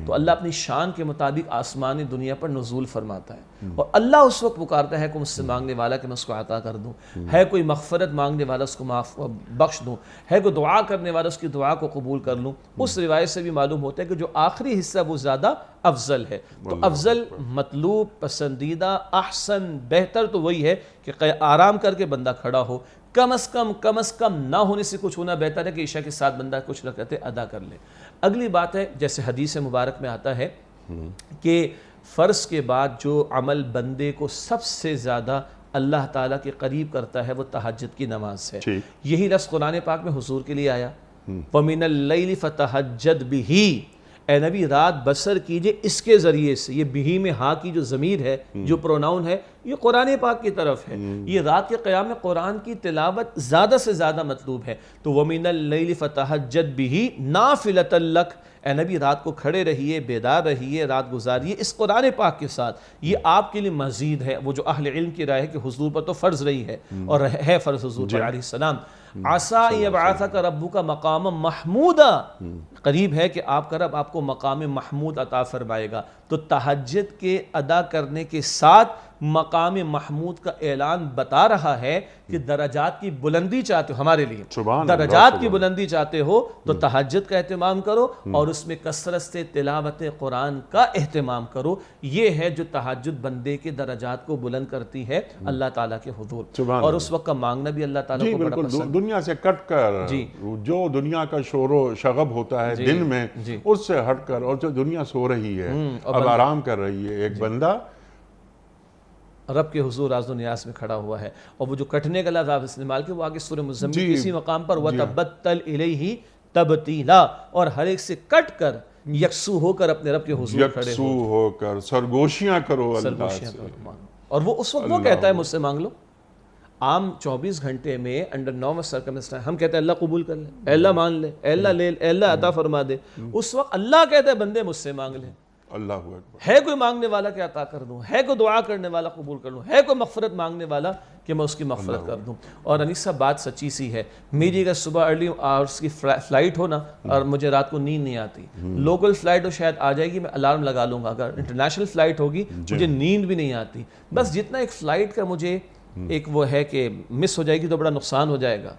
تو اللہ اپنی شان کے مطابق آسمانی دنیا پر نزول فرماتا ہے, اور اللہ اس وقت پکارتا ہے کوئی مجھ سے مانگنے والا کہ میں اس کو عطا کر دوں, ہے کوئی مغفرت مانگنے والا اس کو معاف بخش دوں, ہے کوئی دعا کرنے والا اس کی دعا کو قبول کر لوں. اس روایت سے بھی معلوم ہوتا ہے کہ جو آخری حصہ وہ زیادہ افضل ہے. تو افضل, مطلوب, پسندیدہ, احسن, بہتر تو وہی ہے کہ آرام کر کے بندہ کھڑا ہو. کم از کم نہ ہونے سے کچھ ہونا بہتر ہے کہ عشاء کے ساتھ بندہ کچھ رکعتیں ادا کر لے. اگلی بات ہے, جیسے حدیث مبارک میں آتا ہے کہ فرض کے بعد جو عمل بندے کو سب سے زیادہ اللہ تعالیٰ کے قریب کرتا ہے وہ تہجد کی نماز ہے. یہی لفظ قرآن پاک میں حضور کے لیے آیا, وَمِنَ اللَّيْلِ فَتَہَجَّدْ بِهِ, اے نبی رات بسر کیجئے اس کے ذریعے سے. یہ بہی میں ہاں کی جو ضمیر ہے, جو پروناؤن ہے, یہ قرآن پاک کی طرف ہے. یہ رات کے قیام میں قرآن کی تلاوت زیادہ سے زیادہ مطلوب ہے. تو وَمِنَ اللَّيْلِ فَتَہَجَّدْ بِهِ نَافِلَةً لَكَ, اے نبی رات کو کھڑے رہیے, بیدار رہیے, رات گزاریے اس قرآن پاک کے ساتھ. یہ آپ کے لیے مزید ہے. وہ جو اہل علم کی رائے ہے کہ حضور پر تو فرض رہی ہے اور ہے فرض حضور پر علیہ السلام. عَسَىٰ يَبْعَثَكَ رَبُّكَ مَقَامًا مَحْمُودًا, قریب ہے کہ آپ کا رب آپ کو مقام محمود عطا فرمائے گا. تو تہجد کے ادا کرنے کے ساتھ مقام محمود کا اعلان بتا رہا ہے کہ درجات کی بلندی چاہتے ہو, ہمارے لیے درجات کی بلندی چاہتے ہو تو تہجد کا اہتمام کرو اور اس میں کثرت سے تلاوت قرآن کا اہتمام کرو. یہ ہے جو تہجد بندے کے درجات کو بلند کرتی ہے اللہ تعالیٰ کے حضور. اور اس وقت کا مانگنا بھی اللہ تعالیٰ کو بڑا پسند. دنیا سے کٹ کر, جو دنیا کا شور و شغب ہوتا ہے دن میں, اس سے ہٹ کر, اور جو دنیا سو رہی ہے اب آرام کر رہی ہے, ایک بندہ رب کے حضور راز و نیاز میں کھڑا ہوا ہے. اور وہ جو کٹنے کا لفظ آپ استعمال کیا وہ آگے سورہ مزمل کی اسی مقام پر وَتَبَتَّلْ إِلَيْهِ تَبْتِيلًا, اور ہر ایک سے کٹ کر یکسو ہو کر اپنے رب کے حضور کھڑے یکسو ہو کر سرگوشیاں کرو اللہ سے. اور وہ اس وقت وہ کہتا ہے مجھ سے مانگ لو. عام 24 گھنٹے میں انڈر نارمل سرکمسٹانس ہم کہتے ہیں اللہ قبول کر لے, اے اللہ مان لے, اے اللہ لے, اے اللہ عطا فرما دے. اس وقت اللہ کہتا ہے بندے مجھ سے مانگ لے. اللہ اکبر. ہے کوئی مانگنے والا کہ عطا کر دوں, ہے کوئی دعا کرنے والا قبول کر لوں, ہے کوئی مغفرت مانگنے والا کہ میں اس کی مغفرت کر دوں. اور انیس صاحب بات سچی سی ہے, میری اگر صبح ارلی آورس کی فلائٹ ہو نا اور مجھے رات کو نیند نہیں آتی, لوکل فلائٹ ہو شاید آ جائے گی, میں الارم لگا لوں گا. اگر انٹرنیشنل فلائٹ ہوگی مجھے نیند بھی نہیں آتی. بس جتنا ایک فلائٹ کا مجھے ایک وہ ہے کہ مس ہو جائے گی تو بڑا نقصان ہو جائے گا,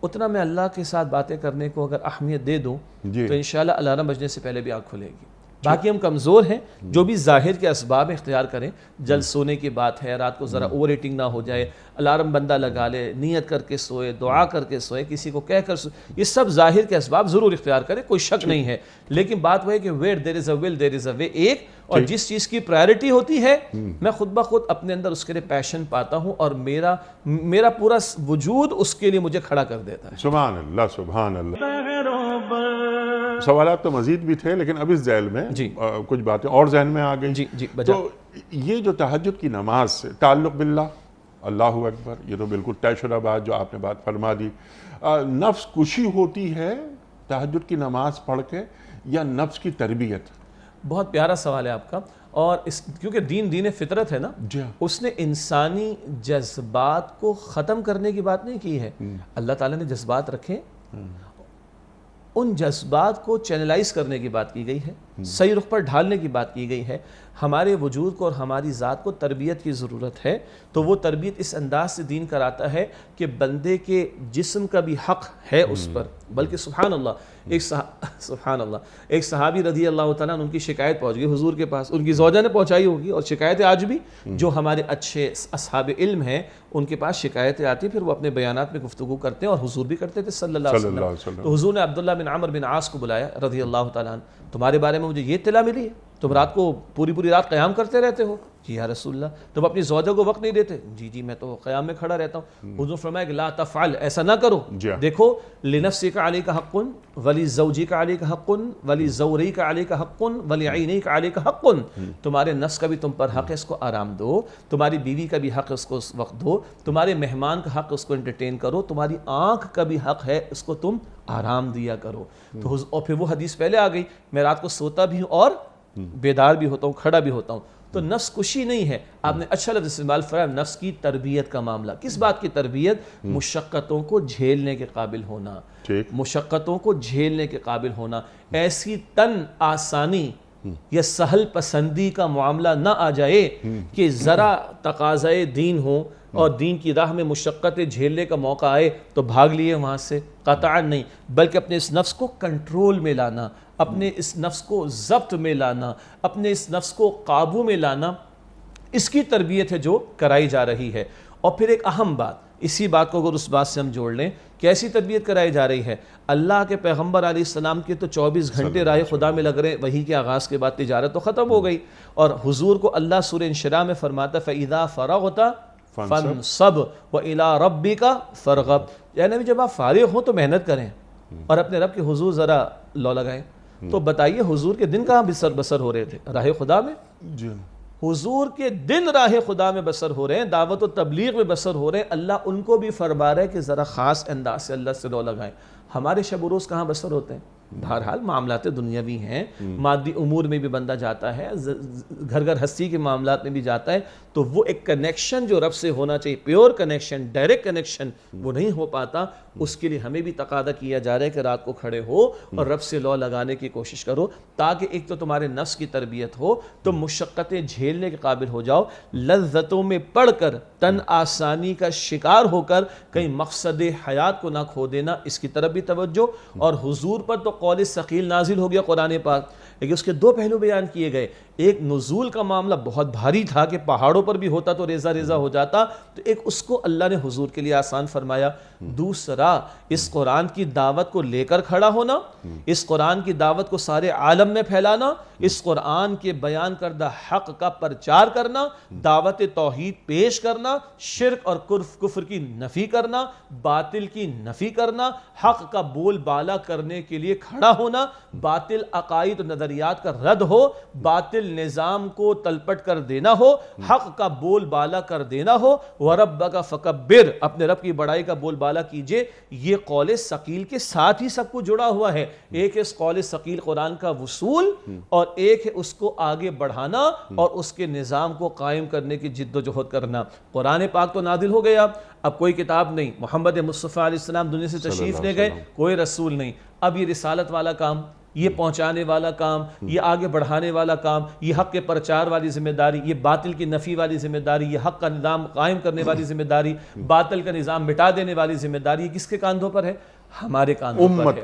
اتنا میں اللہ کے ساتھ باتیں کرنے کو اگر اہمیت دے دوں تو انشاءاللہ الارم بجنے سے پہلے بھی آنکھ کھلے گی. باقی ہم کمزور ہیں, جو بھی ظاہر کے اسباب اختیار کریں, جلد سونے کی بات ہے, رات کو ذرا اوور ایٹنگ نہ ہو جائے, الارم بندہ لگا لے, نیت کر کے سوئے, دعا کر کے سوئے, کسی کو کہہ کر سوئے, یہ سب ظاہر کے اسباب ضرور اختیار کریں, کوئی شک نہیں ہے. لیکن بات وہ ہے کہ where there is a will there is a way, ایک, اور جس چیز کی پرائرٹی ہوتی ہے میں خود بخود اپنے اندر اس کے لیے پیشن پاتا ہوں اور میرا پورا وجود اس کے لیے مجھے کھڑا کر دیتا ہے. سبحان اللہ, سبحان اللہ. سوالات تو مزید بھی تھے لیکن اب اس ذیل میں کچھ باتیں اور ذہن میں آ گئی. تو یہ جو تہجد کی نماز سے تعلق باللہ, اللہ اکبر, یہ تو بالکل طے شدہ بات جو آپ نے بات فرما دی. نفس کشی ہوتی ہے تہجد کی نماز پڑھ کے یا نفس کی تربیت؟ بہت پیارا سوال ہے آپ کا. اور کیونکہ دین فطرت ہے نا, اس نے انسانی جذبات کو ختم کرنے کی بات نہیں کی ہے. اللہ تعالیٰ نے جذبات رکھے, ان جذبات کو چینلائز کرنے کی بات کی گئی ہے, صحیح رخ پر ڈھالنے کی بات کی گئی ہے. ہمارے وجود کو اور ہماری ذات کو تربیت کی ضرورت ہے. تو وہ تربیت اس انداز سے دین کراتا ہے کہ بندے کے جسم کا بھی حق ہے اس پر. بلکہ سبحان اللہ, ایک صحابی رضی اللہ تعالیٰ عنہ, ان کی شکایت پہنچ گئی حضور کے پاس, ان کی زوجہ نے پہنچائی ہوگی, اور شکایتیں آج بھی جو ہمارے اچھے اصحاب علم ہیں ان کے پاس شکایتیں آتی ہیں, پھر وہ اپنے بیانات میں گفتگو کرتے ہیں, اور حضور بھی کرتے تھے صلی اللہ علیہ وسلم. تو حضور نے عبداللہ بن عمر بن عاص کو بلایا رضی اللہ تعالیٰ عنہ, تمہارے بارے میں مجھے یہ اطلاع ملی ہے, تم رات کو پوری رات قیام کرتے رہتے ہو. جی یا رسول اللہ. تم اپنی زوجہ کو وقت نہیں دیتے؟ جی میں تو قیام میں کھڑا رہتا ہوں. حضور فرمایا کہ لا تفعل, ایسا نہ کرو. دیکھو, لنفسک علیک حق ولزوجک علیک حق ولزوریک علیک حق ولعینیک علیک حق. تمہارے نفس کا بھی تم پر حق ہے, اس کو آرام دو. تمہاری بیوی کا بھی حق ہے, اس کو اس وقت دو. تمہارے مہمان کا حق, اس کو انٹرٹین کرو. تمہاری آنکھ کا بھی حق ہے, اس کو تم آرام دیا کرو. اور پھر وہ حدیث پہلے آ گئی, میں رات کو سوتا بھی ہوں اور بیدار بھی ہوتا ہوں, کھڑا بھی ہوتا ہوں. تو نفس کشی نہیں ہے. آپ نے اچھا لفظ استعمال فرمایا, نفس کی تربیت کا معاملہ. کس بات کی تربیت؟ مشقتوں کو جھیلنے کے قابل ہونا, مشقتوں کو جھیلنے کے قابل ہونا. ایسی تن آسانی یا سہل پسندی کا معاملہ نہ آ جائے کہ ذرا تقاضائے دین ہو اور دین کی راہ میں مشقتیں جھیلنے کا موقع آئے تو بھاگ لیے وہاں سے, قطعاً نہیں. بلکہ اپنے اس نفس کو کنٹرول میں لانا, اپنے اس نفس کو ضبط میں لانا, اپنے اس نفس کو قابو میں لانا, اس کی تربیت ہے جو کرائی جا رہی ہے. اور پھر ایک اہم بات, اسی بات کو اگر اس بات سے ہم جوڑ لیں, کیسی تربیت کرائی جا رہی ہے؟ اللہ کے پیغمبر علیہ السلام کے تو 24 گھنٹے راہ خدا میں لگ رہے, وہی کے آغاز کے بعد تجارت تو ختم ہو گئی. اور حضور کو اللہ سورہ انشراح میں فرماتا فَإِذَا فَرَغْتَ فَانْصَبْ وَإِلَىٰ رَبِّكَ فَارْغَب. اے نبی جب آپ فارغ ہوں تو محنت کریں اور اپنے رب کے حضور ذرا لو لگائیں. تو بتائیے حضور کے دن کہاں بسر ہو رہے تھے؟ راہ خدا میں. حضور کے دن راہ خدا میں بسر ہو رہے ہیں, دعوت و تبلیغ میں بسر ہو رہے ہیں. اللہ ان کو بھی فرما رہا ہے کہ ذرا خاص انداز سے اللہ سے لو لگائیں. ہمارے شب و روز کہاں بسر ہوتے ہیں؟ بہرحال معاملات دنیاوی ہیں, مادی امور میں بھی بندہ جاتا ہے, گھر گھر ہستی کے معاملات میں بھی جاتا ہے. تو وہ ایک کنیکشن جو رب سے ہونا چاہیے, پیور کنیکشن, ڈائریکٹ کنیکشن, وہ نہیں ہو پاتا. اس کے لیے ہمیں بھی تقاضا کیا جا رہا ہے کہ رات کو کھڑے ہو اور رب سے لو لگانے کی کوشش کرو, تاکہ ایک تو تمہارے نفس کی تربیت ہو, تم مشقتیں جھیلنے کے قابل ہو جاؤ, لذتوں میں پڑھ کر تن آسانی کا شکار ہو کر کہیں مقصد حیات کو نہ کھو دینا, اس کی طرف بھی توجہ. اور حضور پر تو قول ثقیل نازل ہو گیا قرآن پاک, لیکن اس کے دو پہلو بیان کیے گئے. ایک نزول کا معاملہ بہت بھاری تھا کہ پہاڑوں پر بھی ہوتا تو ریزہ ریزہ ہو جاتا, تو ایک اس کو اللہ نے حضور کے لیے آسان فرمایا. دوسرا اس قرآن کی دعوت کو لے کر کھڑا ہونا, اس قرآن کی دعوت کو سارے عالم میں پھیلانا, اس قرآن کے بیان کردہ حق کا پرچار کرنا, دعوت توحید پیش کرنا, شرک اور کفر کی نفی کرنا, باطل کی نفی کرنا, حق کا بول بالا کرنے کے لیے کھڑا ہونا, باطل عقائد و نظریات کا رد ہو, باطل نظام کو تلپٹ کر دینا ہو, حق کا بول بالا کر دینا ہو. وَرَبَّكَ فَكَبِّرْ, اپنے رب کی بڑائی کا بول بالا کیجئے. یہ قول ثقیل کے ساتھ ہی سب کو جڑا ہوا ہے. ایک ہے اس قول ثقیل قرآن کا وصول, اور ایک ہے اس کو آگے بڑھانا اور اس کے نظام کو قائم کرنے کی جد و جہد کرنا. قرآن پاک تو نازل ہو گیا, اب کوئی کتاب نہیں. محمد مصطفیٰ علیہ السلام دنیا سے تشریف لے گئے, کوئی رسول نہیں. اب یہ رسالت والا کام, یہ پہنچانے والا کام, یہ آگے بڑھانے والا کام, یہ حق کے پرچار والی ذمہ داری, یہ باطل کی نفی والی ذمہ داری, یہ حق کا نظام قائم کرنے والی ذمہ داری, باطل کا نظام مٹا دینے والی ذمہ داری, یہ کس کے کاندھوں پر ہے؟ ہمارے کاندھوں پر ہے,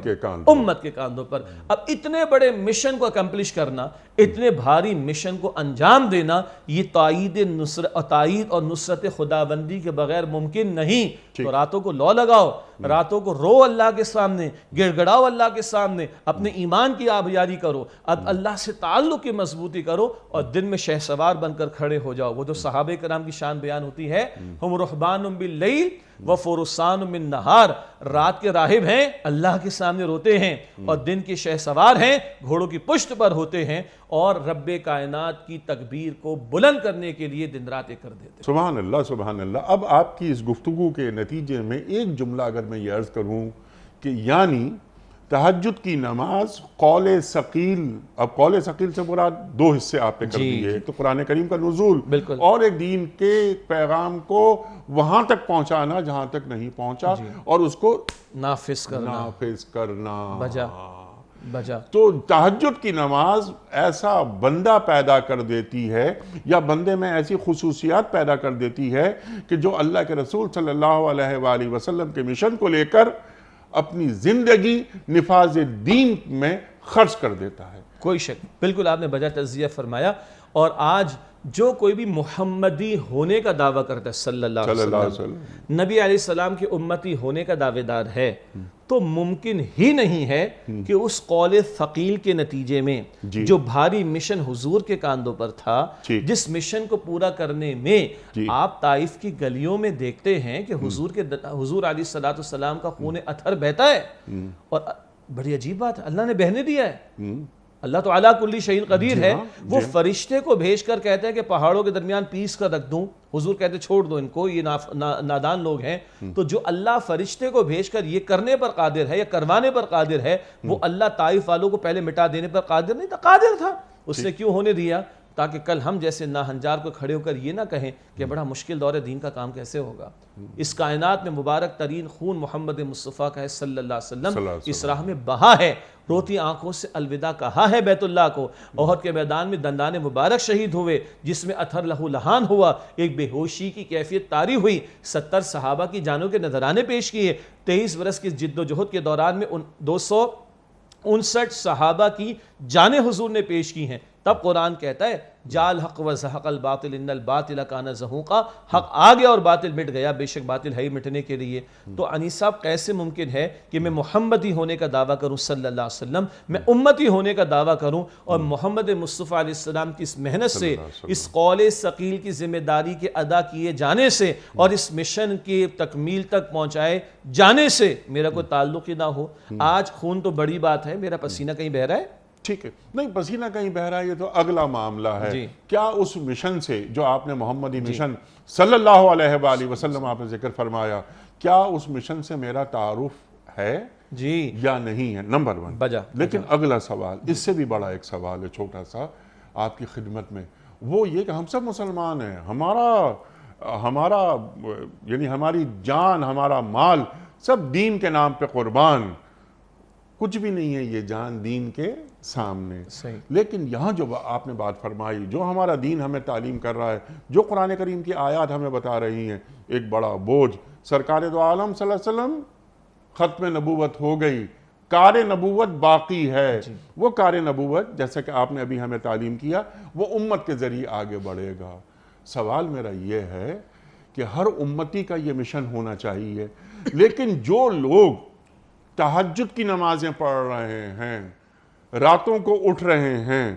امت کے کاندھوں پر. اب اتنے بڑے مشن کو اکمپلش کرنا, اتنے بھاری مشن کو انجام دینا, یہ تائید اور نصرت خداوندی کے بغیر ممکن نہیں. تو راتوں کو لو لگاؤ, راتوں کو رو اللہ کے سامنے, گڑ گڑاؤ اللہ کے سامنے, اپنے ایمان کی آبیاری کرو, اللہ سے تعلق کی مضبوطی کرو, اور دن میں شہ سوار بن کر کھڑے ہو جاؤ. وہ جو صحابہ کرام کی شان بیان ہوتی ہے, ہم رہبان باللیل و فرسان من نہار, رات کے راہب ہیں, اللہ کے سامنے روتے ہیں, اور دن کے شہ سوار ہیں, گھوڑوں کی پشت پر ہوتے ہیں, اور رب کائنات کی تکبیر کو بلند کرنے کے لیے دن رات ایک کر دیتے ہیں. سبحان اللہ, سبحان اللہ. اب آپ کی اس گفتگو کے نتیجے میں ایک جملہ اگر میں یہ عرض کروں کہ یعنی تہجد کی نماز قول ثقیل, اب قول ثقیل سے مراد دو حصے آپ نے کر دیے, ایک تو قرآن کریم کا نزول, اور ایک دین کے پیغام کو وہاں تک پہنچانا جہاں تک نہیں پہنچا, اور اس کو نافذ کرنا بجا. تو تہجد کی نماز ایسا بندہ پیدا کر دیتی ہے, یا بندے میں ایسی خصوصیات پیدا کر دیتی ہے کہ جو اللہ کے رسول صلی اللہ علیہ وآلہ وسلم کے مشن کو لے کر اپنی زندگی نفاذ دین میں خرچ کر دیتا ہے. کوئی شک, بالکل آپ نے بجا تجزیہ فرمایا. اور آج جو کوئی بھی محمدی ہونے کا دعویٰ کرتا ہے صلی اللہ علیہ وسلم, نبی علیہ السلام کی امتی ہونے کا دعوے دار ہے, تو ممکن ہی نہیں ہے کہ اس قول ثقیل کے نتیجے میں جو بھاری مشن حضور کے کاندھوں پر تھا, جس مشن کو پورا کرنے میں آپ طائف کی گلیوں میں دیکھتے ہیں کہ حضور علیہ السلام کا خون اطہر بہتا ہے. اور بڑی عجیب بات ہے, اللہ نے بہنے دیا ہے. اللہ تو علی کل شیء قدیر ہے. وہ فرشتے کو بھیج کر کہتے ہیں کہ پہاڑوں کے درمیان پیس کر رکھ دوں, حضور کہتے ہیں چھوڑ دو ان کو, یہ نادان لوگ ہیں. تو جو اللہ فرشتے کو بھیج کر یہ کرنے پر قادر ہے یا کروانے پر قادر ہے, وہ اللہ طائف والوں کو پہلے مٹا دینے پر قادر نہیں تھا, قادر تھا. اس نے کیوں ہونے دیا؟ تاکہ کل ہم جیسے ناہنجار کو کھڑے ہو کر یہ نہ کہیں کہ بڑا مشکل دور دین کا کام کیسے ہوگا. اس کائنات میں مبارک ترین خون محمد مصطفیٰ کا ہے صلی اللہ علیہ وسلم, اس راہ میں بہا ہے, روتی آنکھوں سے الوداع کہا ہے بیت اللہ کو. احد کے میدان میں دندان مبارک شہید ہوئے جس میں اتھر لہو لہان ہوا, ایک بے ہوشی کی کیفیت طاری ہوئی, 70 صحابہ کی جانوں کے نذرانے پیش کیے, 23 برس کی جد و جہد کے دوران میں 259 صحابہ کی جانیں حضور نے پیش کی ہیں. تب قرآن کہتا ہے جال حق و زحق الباطل ان الباطل کان زہوقا, حق آ گیا اور باطل مٹ گیا, بے شک باطل ہے ہی مٹنے کے لیے. تو انیس صاحب کیسے ممکن ہے کہ میں محمدی ہونے کا دعویٰ کروں صلی اللہ علیہ وسلم, میں امتی ہونے کا دعویٰ کروں, اور محمد مصطفیٰ علیہ السلام کی اس محنت سے, اس قول ثقیل کی ذمہ داری کے ادا کیے جانے سے, اور اس مشن کی تکمیل تک پہنچائے جانے سے میرا کوئی تعلق ہی نہ ہو. آج خون تو بڑی بات ہے, میرا پسینہ کہیں بہ رہا ہے؟ ٹھیک ہے, نہیں پسینہ کہیں بہ رہا ہے یہ تو اگلا معاملہ ہے. کیا اس مشن سے جو آپ نے محمدی مشن صلی اللہ علیہ وآلہ وسلم آپ نے ذکر فرمایا, کیا اس مشن سے میرا تعارف ہے یا نہیں ہے؟ نمبر 1. لیکن اگلا سوال اس سے بھی بڑا ایک سوال ہے چھوٹا سا آپ کی خدمت میں, وہ یہ کہ ہم سب مسلمان ہیں, ہمارا یعنی ہماری جان ہمارا مال سب دین کے نام پہ قربان, کچھ بھی نہیں ہے یہ جان دین کے سامنے. لیکن یہاں جو آپ نے بات فرمائی, جو ہمارا دین ہمیں تعلیم کر رہا ہے, جو قرآن کریم کی آیات ہمیں بتا رہی ہیں, ایک بڑا بوجھ سرکار دو عالم صلی اللہ علیہ وسلم, ختم نبوت ہو گئی, کار نبوت باقی ہے. وہ کار نبوت جیسا کہ آپ نے ابھی ہمیں تعلیم کیا وہ امت کے ذریعے آگے بڑھے گا. سوال میرا یہ ہے کہ ہر امتی کا یہ مشن ہونا چاہیے, لیکن جو لوگ تہجد کی نمازیں پڑھ رہے ہیں, راتوں کو اٹھ رہے ہیں,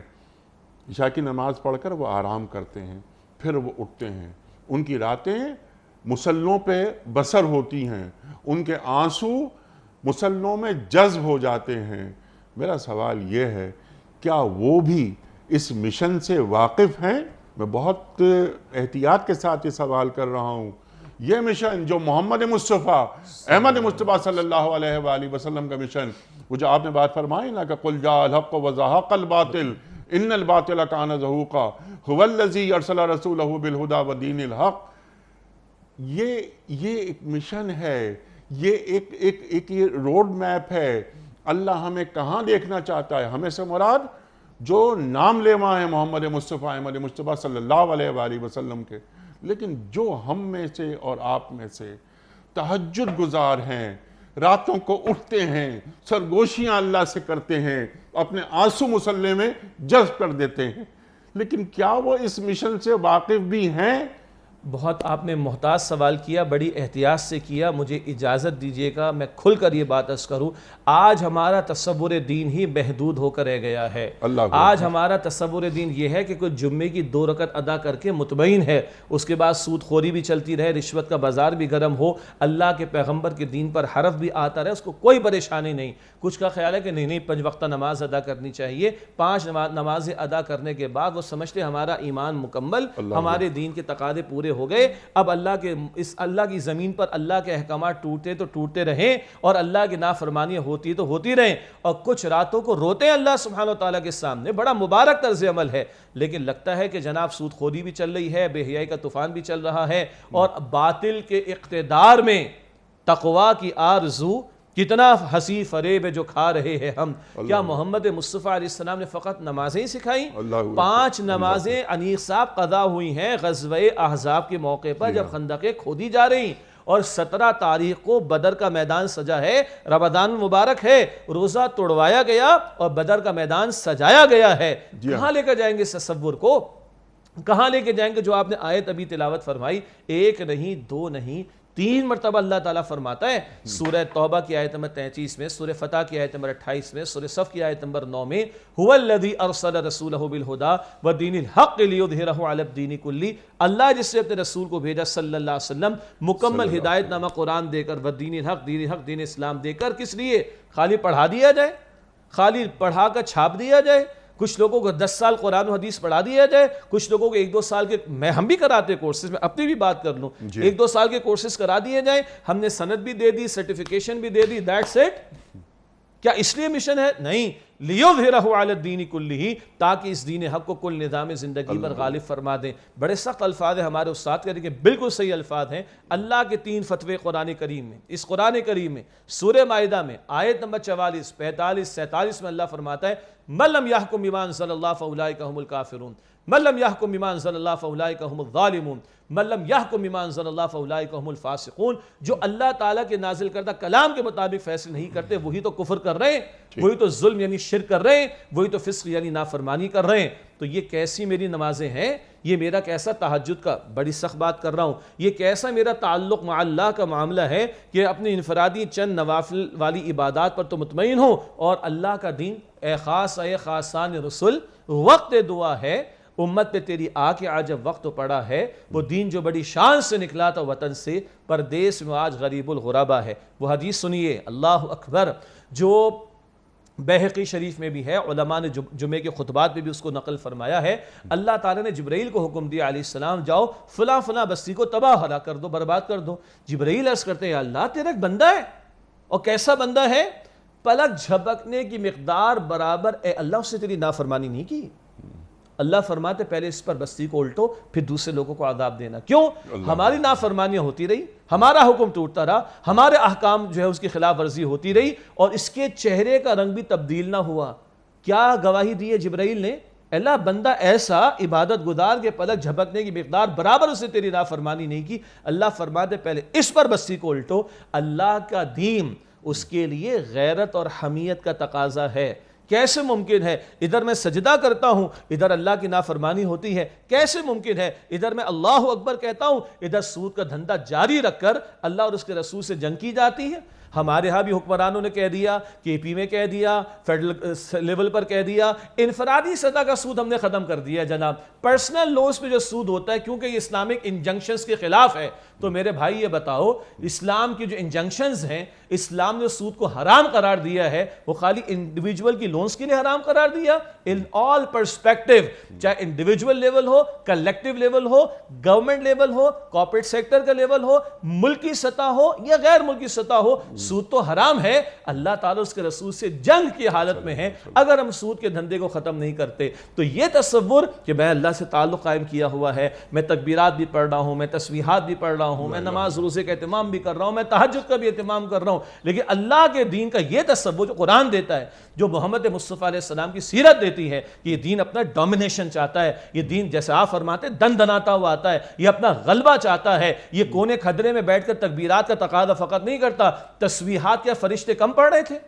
عشاء کی نماز پڑھ کر وہ آرام کرتے ہیں, پھر وہ اٹھتے ہیں, ان کی راتیں مصلوں پہ بسر ہوتی ہیں, ان کے آنسو مصلوں میں جذب ہو جاتے ہیں. میرا سوال یہ ہے کیا وہ بھی اس مشن سے واقف ہیں؟ میں بہت احتیاط کے ساتھ یہ سوال کر رہا ہوں. یہ مشن جو محمد مصطفیٰ احمد مصطفیٰ صلی اللہ علیہ وآلہ وسلم کا مشن, وہ جو آپ نے بات فرمائی نا کہ قل جاء الحق وزهق الباطل ان الباطل کان زہوقا هو الذی ارسل رسولہ بالہدی ودین الحق, یہ ایک مشن ہے, یہ ایک روڈ میپ ہے. اللہ ہمیں کہاں دیکھنا چاہتا ہے؟ ہمیں سے مراد جو نام لیوا ہیں محمد مصطفیٰ احمد مصطفیٰ صلی اللہ علیہ وآلہ وسلم کے, لیکن جو ہم میں سے اور آپ میں سے تہجد گزار ہیں, راتوں کو اٹھتے ہیں, سرگوشیاں اللہ سے کرتے ہیں, اپنے آنسو مصلے میں جذب کر دیتے ہیں, لیکن کیا وہ اس مشن سے واقف بھی ہیں؟ بہت آپ نے محتاط سوال کیا, بڑی احتیاط سے کیا. مجھے اجازت دیجیے گا میں کھل کر یہ بات عرض کروں. آج ہمارا تصور دین ہی محدود ہو کر رہ گیا ہے. آج ہمارا تصور دین یہ ہے کہ کوئی جمعے کی 2 رکعت ادا کر کے مطمئن ہے, اس کے بعد سود خوری بھی چلتی رہے, رشوت کا بازار بھی گرم ہو, اللہ کے پیغمبر کے دین پر حرف بھی آتا رہے, اس کو کوئی پریشانی نہیں. کچھ کا خیال ہے کہ نہیں 5 وقتہ نماز ادا کرنی چاہیے, 5 نمازیں ادا کرنے کے بعد وہ سمجھتے ہمارا ایمان مکمل, ہمارے دین کے تقاضے پورے ہو گئے. اب اللہ کی زمین پر اللہ کے احکامات ٹوٹتے تو ٹوٹتے رہیں, اور اللہ کی نافرمانیاں ہوتی تو ہوتی رہیں, اور کچھ راتوں کو روتے ہیں اللہ سبحانہ وتعالی کے سامنے. بڑا مبارک طرز عمل ہے, لیکن لگتا ہے کہ جناب سود خوری بھی چل رہی ہے, بے حیائی کا طوفان بھی چل رہا ہے, اور باطل کے اقتدار میں تقوی کی آرزو کتنا ہنسی فریب ہے جو کھا رہے ہیں ہم. کیا محمد مصطفیٰ علیہ السلام نے فقط نمازیں سکھائیں؟ 5 نمازیں انیس صاحب قضا ہوئی ہیں غزوہ احزاب کے موقع پر جب خندقیں کھودی جا رہی, اور 17 تاریخ کو بدر کا میدان سجا ہے, رمضان مبارک ہے, روزہ توڑوایا گیا اور بدر کا میدان سجایا گیا ہے. کہاں لے کر جائیں گے تصور کو؟ کہاں لے کے جائیں گے جو آپ نے آیت ابھی تلاوت فرمائی؟ 1 نہیں 2 نہیں 3 مرتبہ اللہ تعالیٰ فرماتا ہے. سورہ توبہ کی آیت نمبر 33 میں, سورہ فتح کی آیت نمبر 28 میں, سورہ صف کی آیت نمبر 9 میں, هو الذی ارسل رسولہ بالہدی ودین الحق لیظہرہ علی الدین کلہ, اللہ جس نے اپنے رسول کو بھیجا صلی اللہ علیہ وسلم مکمل ہدایت نامہ قرآن دے کر, ودین الحق دین اسلام دے کر, کس لیے؟ خالی پڑھا دیا جائے, خالی پڑھا کر چھاپ دیا جائے, کچھ لوگوں کو 10 سال قرآن و حدیث پڑھا دیا جائے, کچھ لوگوں کو 1-2 سال کے, ہم بھی کراتے کورسز, میں اپنی بھی بات کر لوں, 1-2 سال کے کورسز کرا دیے جائیں, ہم نے سند بھی دے دی, سرٹیفیکیشن بھی دے دی, دیٹس اٹ. کیا اس لیے مشن ہے؟ نہیں. لیظہرہ علی الدین کلہ، تاکہ اس دین حق کو کل نظام زندگی پر غالب فرما دیں۔ بڑے سخت الفاظ ہیں ہمارے استاد کہتے ہیں کہ بالکل صحیح الفاظ ہیں۔ اللہ کے 3 فتوے قرآن کریم میں، اس قرآن کریم میں سورہ مائدہ میں آیت نمبر 44، 45، 47 میں اللہ فرماتا ہے من لم یحکم بما انزل اللہ فاولئک هم الکافرون، من لم یحکم بما انزل اللہ فاولئک هم الظالمون، من لم یحکم بما انزل اللہ فاولئک هم الفاسقون۔ جو اللہ تعالیٰ کے نازل کردہ کلام کے مطابق فیصلے نہیں کرتے وہی تو کفر کر رہے ہیں، وہی تو ظلم یعنی شرک کر رہے ہیں، وہی تو فسق یعنی نافرمانی کر رہے ہیں۔ تو یہ کیسی میری نمازیں ہیں، یہ میرا کیسا تہجد کا، بڑی سخت بات کر رہا ہوں، یہ کیسا میرا تعلق مع اللہ کا معاملہ ہے کہ اپنی انفرادی چند نوافل والی عبادات پر تو مطمئن ہوں، اور اللہ کا دین اے خاص اے خاصان رسول وقت دعا ہے، امت پہ تیری آ کے آج جب وقت پڑا ہے، وہ دین جو بڑی شان سے نکلا تھا وطن سے، پردیس میں آج غریب الغربا ہے۔ وہ حدیث سنیے، اللہ اکبر، جو بیہقی شریف میں بھی ہے، علماء نے جمعے کے خطبات میں بھی اس کو نقل فرمایا ہے۔ اللہ تعالیٰ نے جبرائیل کو حکم دیا علیہ السلام جاؤ فلاں فلاں بستی کو تباہ ہلاک کر دو، برباد کر دو۔ جبرائیل عرض کرتے ہیں اللہ تیرا ایک بندہ ہے، اور کیسا بندہ ہے؟ پلک جھپکنے کی مقدار برابر اے اللہ اس سے تیری نافرمانی نہیں کی۔ اللہ فرماتے پہلے اس پر بستی کو الٹو، پھر دوسرے لوگوں کو عذاب دینا۔ کیوں؟ ہماری نافرمانیاں ہوتی رہی، ہمارا حکم ٹوٹتا رہا، ہمارے احکام جو ہے اس کی خلاف ورزی ہوتی رہی، اور اس کے چہرے کا رنگ بھی تبدیل نہ ہوا۔ کیا گواہی دی ہے جبرائیل نے؟ اللہ بندہ ایسا عبادت گزار کے پلک جھپکنے کی مقدار برابر اسے تیری نافرمانی نہیں کی۔ اللہ فرماتے پہلے اس پر بستی کو الٹو۔ اللہ کا دین اس کے لیے غیرت اور حمیت کا تقاضا ہے۔ کیسے ممکن ہے ادھر میں سجدہ کرتا ہوں ادھر اللہ کی نافرمانی ہوتی ہے؟ کیسے ممکن ہے ادھر میں اللہ اکبر کہتا ہوں ادھر سود کا دھندا جاری رکھ کر اللہ اور اس کے رسول سے جنگ کی جاتی ہے؟ ہمارے ہاں بھی حکمرانوں نے کہہ دیا، کے پی میں کہہ دیا، فیڈرل لیول پر کہہ دیا، انفرادی سطح کا سود ہم نے ختم کر دیا جناب۔ پرسنل لوز پہ جو سود ہوتا ہے کیونکہ یہ اسلامک انجنکشنز کے خلاف ہے، تو میرے بھائی یہ بتاؤ اسلام کی جو انجنکشنز ہیں، اسلام نے سود کو حرام قرار دیا ہے، وہ خالی انڈیویجول کی لونز کے لیے حرام قرار دیا؟ ان آل پرسپیکٹیو، چاہے انڈیویجول لیول ہو، کلیکٹیو لیول ہو، گورنمنٹ لیول ہو، کارپوریٹ سیکٹر کا لیول ہو، ملکی سطح ہو یا غیر ملکی سطح ہو، سود تو حرام ہے۔ اللہ تعالیٰ اس کے رسول سے جنگ کی حالت میں ہے اگر ہم سود کے دھندے کو ختم نہیں کرتے۔ تو یہ تصور کہ میں اللہ سے تعلق قائم کیا ہوا ہے، میں تکبیرات بھی پڑھ رہا ہوں، میں تسبیحات بھی پڑھ رہا ہوں، میں نماز روزے کا اہتمام بھی کر رہا ہوں، میں تہجد کا بھی اہتمام کر رہا ہوں، لیکن اللہ کے دین کا یہ تصور جو قرآن دیتا ہے، جو محمد مصطفیٰ علیہ السلام کی سیرت دیتی ہے کہ یہ دین اپنا ڈومینیشن چاہتا ہے، یہ دین جیسے آپ فرماتے ہیں دن دناتا ہوا آتا ہے، یہ اپنا غلبہ چاہتا ہے، یہ کونے کھدرے میں بیٹھ کر تکبیرات کا تقاضا فقط نہیں کرتا، تسبیحات کیا فرشتے کم پڑھ رہے تھے؟